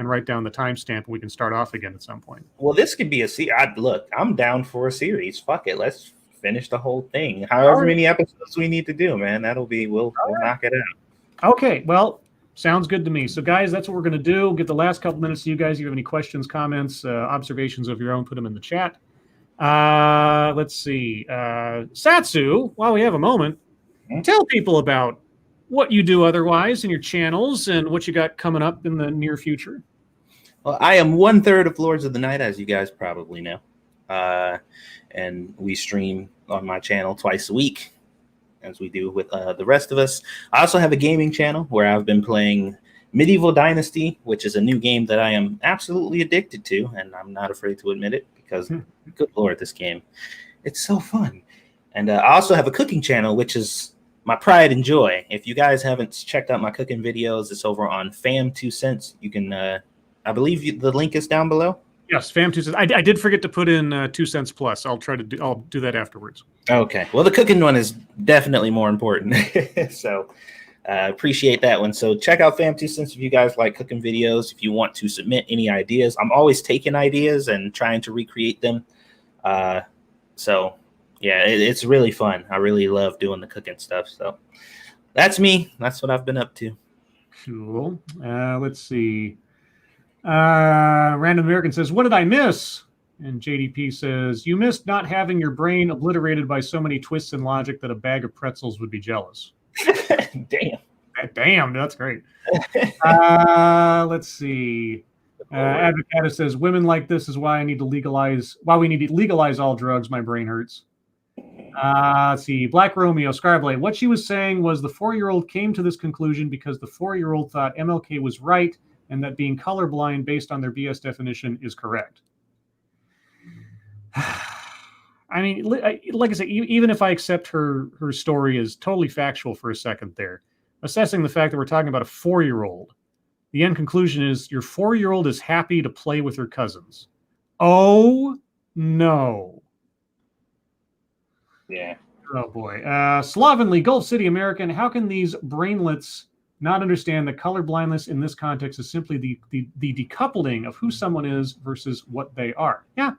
write down the timestamp, and we can start off again at some point. Well, this could be a series. Look, I'm down for a series. Fuck it. Let's finish the whole thing. However many episodes we need to do, man. We'll knock it out. Okay, well, sounds good to me. So, guys, that's what we're going to do. Get the last couple minutes to you guys. If you have any questions, comments, observations of your own, put them in the chat. Let's see. Satsu, while we have a moment, tell people about what you do otherwise in your channels and what you got coming up in the near future. Well, I am 1/3 of Lords of the Night, as you guys probably know. And we stream on my channel twice a week, as we do with the rest of us. I also have a gaming channel where I've been playing Medieval Dynasty, which is a new game that I am absolutely addicted to, and I'm not afraid to admit it because, good Lord, this game, it's so fun. And I also have a cooking channel, which is my pride and joy. If you guys haven't checked out my cooking videos, it's over on Fam2Cents. You can, I believe the link is down below. Yes, Fam2Cents. I did forget to put in 2 cents plus. I'll do that afterwards. Okay. Well, the cooking one is definitely more important. So appreciate that one. So check out Fam2Cents if you guys like cooking videos. If you want to submit any ideas, I'm always taking ideas and trying to recreate them. So yeah, it's really fun. I really love doing the cooking stuff. So that's me. That's what I've been up to. Cool. Let's see. Random American says, what did I miss? And JDP says, you missed not having your brain obliterated by so many twists in logic that a bag of pretzels would be jealous. Damn. Damn, that's great. Let's see. Advocata says, women like this is why we need to legalize all drugs. My brain hurts. Let's see. Black Romeo, Scarblade. What she was saying was the 4-year-old came to this conclusion because the 4-year-old thought MLK was right and that being colorblind based on their BS definition is correct. I mean, like I said, even if I accept her story is totally factual for a second there, assessing the fact that we're talking about a 4-year-old, the end conclusion is your 4-year-old is happy to play with her cousins. Oh, no. Yeah. Oh, boy. Slovenly, Gulf City American, how can these brainlets not understand that colorblindness in this context is simply the decoupling of who someone is versus what they are? Yeah.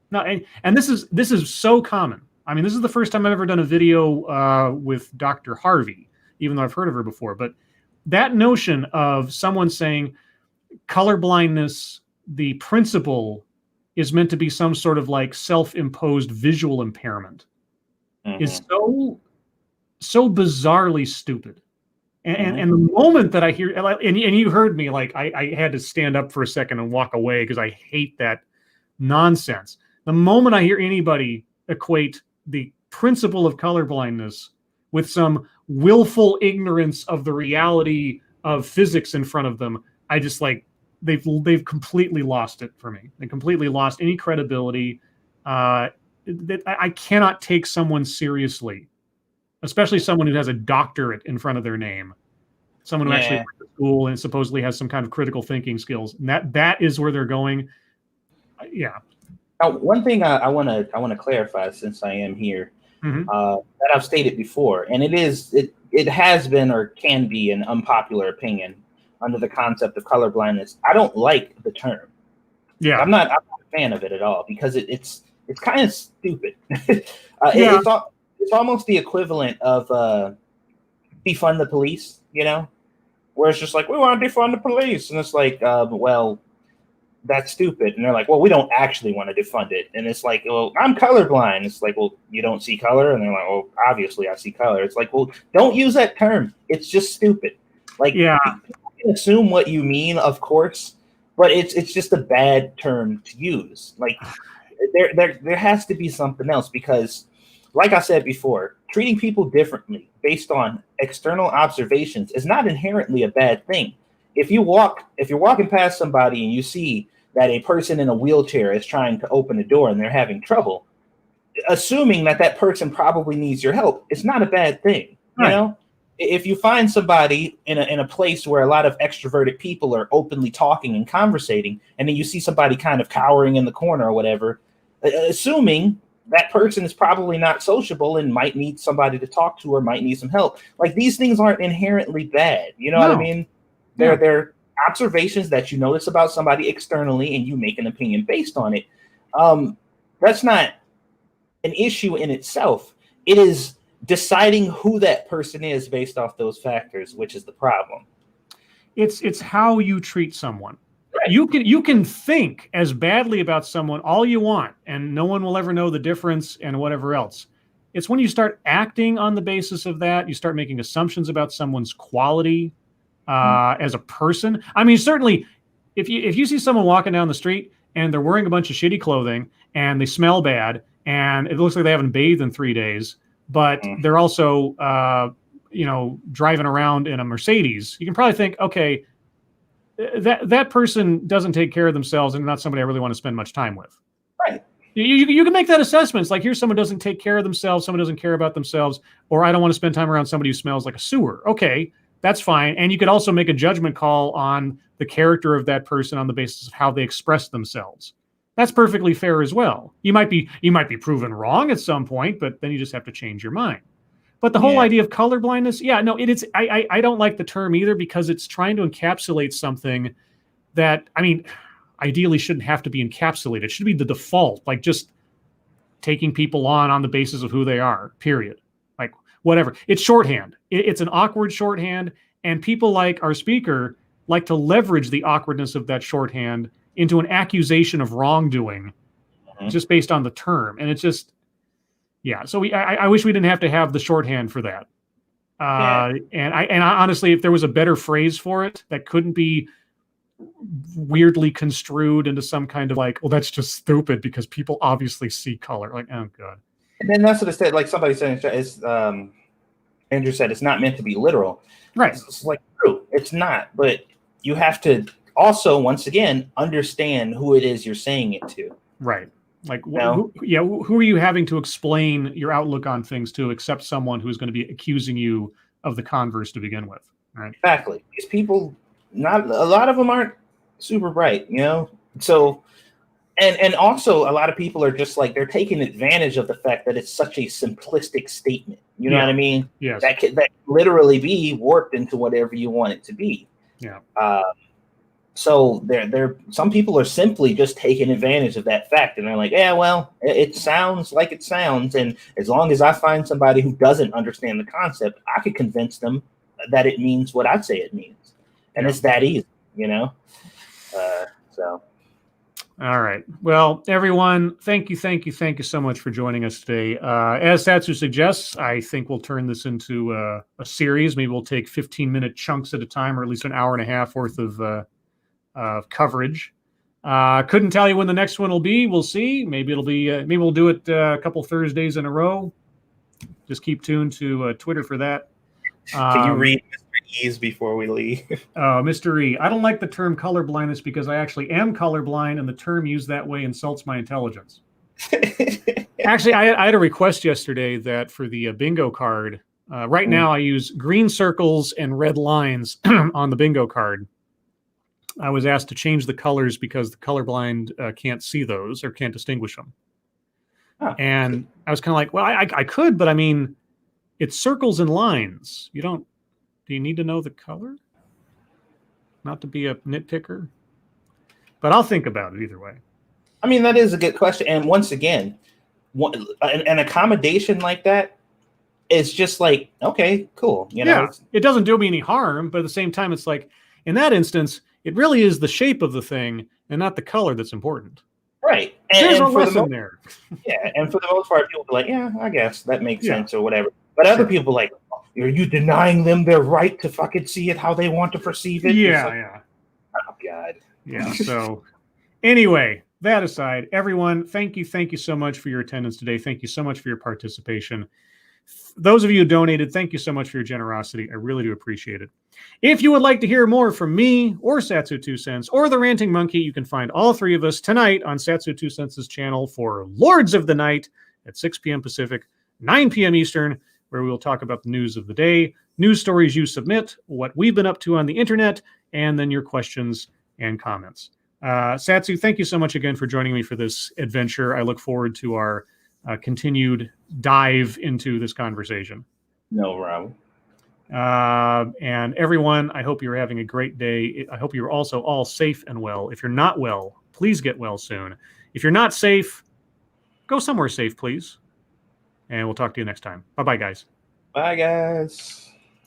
No, and this is so common. I mean, this is the first time I've ever done a video with Dr. Harvey, even though I've heard of her before. But that notion of someone saying colorblindness, the principle is meant to be some sort of like self-imposed visual impairment is so bizarrely stupid. And the moment that I hear, and you heard me, like I had to stand up for a second and walk away because I hate that nonsense. The moment I hear anybody equate the principle of colorblindness with some willful ignorance of the reality of physics in front of them, I just they've completely lost it for me. They completely lost any credibility. I cannot take someone seriously, especially someone who has a doctorate in front of their name, someone who actually went to school and supposedly has some kind of critical thinking skills. And that is where they're going. Yeah. Now, one thing I want to clarify, since I am here, Mm-hmm. that I've stated before, and it has been or can be an unpopular opinion under the concept of colorblindness. I don't like the term. Yeah. I'm not a fan of it at all, because it's kind of stupid. Yeah. It's almost the equivalent of defund the police, where it's just like, we want to defund the police, and it's like, well, that's stupid. And they're like, well, we don't actually want to defund it. And it's like, well, I'm colorblind. It's like, well, you don't see color? And they're like, well, obviously I see color. It's like, well, don't use that term. It's just stupid. Like, yeah, you can assume what you mean, of course, but it's just a bad term to use. Like, there has to be something else, because, like I said before, treating people differently based on external observations is not inherently a bad thing. If you're walking past somebody and you see that a person in a wheelchair is trying to open a door and they're having trouble, assuming that person probably needs your help, it's not a bad thing. Right. If you find somebody in a place where a lot of extroverted people are openly talking and conversating, and then you see somebody kind of cowering in the corner or whatever, assuming that person is probably not sociable and might need somebody to talk to or might need some help. Like, these things aren't inherently bad. You know what I mean? They're observations that you notice about somebody externally, and you make an opinion based on it. That's not an issue in itself. It is deciding who that person is based off those factors, which is the problem. It's how you treat someone. Right. You can think as badly about someone all you want, and no one will ever know the difference and whatever else. It's when you start acting on the basis of that, you start making assumptions about someone's quality as a person. I mean, certainly, if you see someone walking down the street and they're wearing a bunch of shitty clothing and they smell bad and it looks like they haven't bathed in 3 days, but they're also driving around in a Mercedes, you can probably think, okay, that person doesn't take care of themselves and not somebody I really want to spend much time with. Right. You can make that assessment. It's like, here's someone who doesn't take care of themselves, someone who doesn't care about themselves, or I don't want to spend time around somebody who smells like a sewer. Okay, that's fine. And you could also make a judgment call on the character of that person on the basis of how they express themselves. That's perfectly fair as well. You might be proven wrong at some point, but then you just have to change your mind. But the whole idea of colorblindness, I don't like the term either, because it's trying to encapsulate something that, I mean, ideally shouldn't have to be encapsulated. It should be the default, like just taking people on the basis of who they are, period. Like, whatever. It's shorthand. It's an awkward shorthand, and people like our speaker like to leverage the awkwardness of that shorthand into an accusation of wrongdoing just based on the term. And it's just, so I wish we didn't have to have the shorthand for that. And I honestly, if there was a better phrase for it that couldn't be weirdly construed into some kind of like, well, that's just stupid because people obviously see color. Like, oh god. And then that's what it said. Like somebody said, Andrew said, it's not meant to be literal. Right. It's like, true, it's not. But you have to also, once again, understand who it is you're saying it to. Right. Like, who are you having to explain your outlook on things to, except someone who's going to be accusing you of the converse to begin with? Right. Exactly. These people, not a lot of them aren't super bright, So, and also a lot of people are just like, they're taking advantage of the fact that it's such a simplistic statement. You know what I mean? Yes. That can literally be warped into whatever you want it to be. Yeah. So some people are simply just taking advantage of that fact, and they're like, yeah, well, it sounds like it sounds, and as long as I find somebody who doesn't understand the concept, I could convince them that it means what I say it means, and it's that easy, So. All right. Well, everyone, thank you so much for joining us today. As Satsu suggests, I think we'll turn this into a series. Maybe we'll take 15-minute chunks at a time, or at least an hour and a half worth of coverage. Couldn't tell you when the next one will be. We'll see. Maybe it'll be. Maybe we'll do it a couple Thursdays in a row. Just keep tuned to Twitter for that. Can you read Mr. E's before we leave? Mr. E, I don't like the term colorblindness because I actually am colorblind, and the term used that way insults my intelligence. Actually, I had a request yesterday that for the bingo card. Right now, I use green circles and red lines on the bingo card. I was asked to change the colors because the colorblind can't see those or can't distinguish them. Oh. And I was kind of like, well, I could, but I mean, it's circles and lines. Do you need to know the color? Not to be a nitpicker, but I'll think about it either way. I mean, that is a good question. And once again, an accommodation like that is just like, okay, cool. You know, it doesn't do me any harm, but at the same time, it's like, in that instance, it really is the shape of the thing and not the color that's important. Right. There's a lesson there. Yeah. And for the most part, people be like, yeah, I guess that makes sense or whatever. But other people like, are you denying them their right to fucking see it how they want to perceive it? Yeah. Oh, God. Yeah. So anyway, that aside, everyone, thank you so much for your attendance today. Thank you so much for your participation. Those of you who donated, thank you so much for your generosity. I really do appreciate it. If you would like to hear more from me or Satsu2Cents or the Ranting Monkey, you can find all three of us tonight on Satsu2Cents' channel for Lords of the Night at 6 p.m. Pacific, 9 p.m. Eastern, where we will talk about the news of the day, news stories you submit, what we've been up to on the internet, and then your questions and comments. Satsu, thank you so much again for joining me for this adventure. I look forward to our continued dive into this conversation. No problem. And everyone, I hope you're having a great day. I hope you're also all safe and well. If you're not well, please get well soon. If you're not safe, go somewhere safe, please. And we'll talk to you next time. Bye-bye, guys. Bye, guys.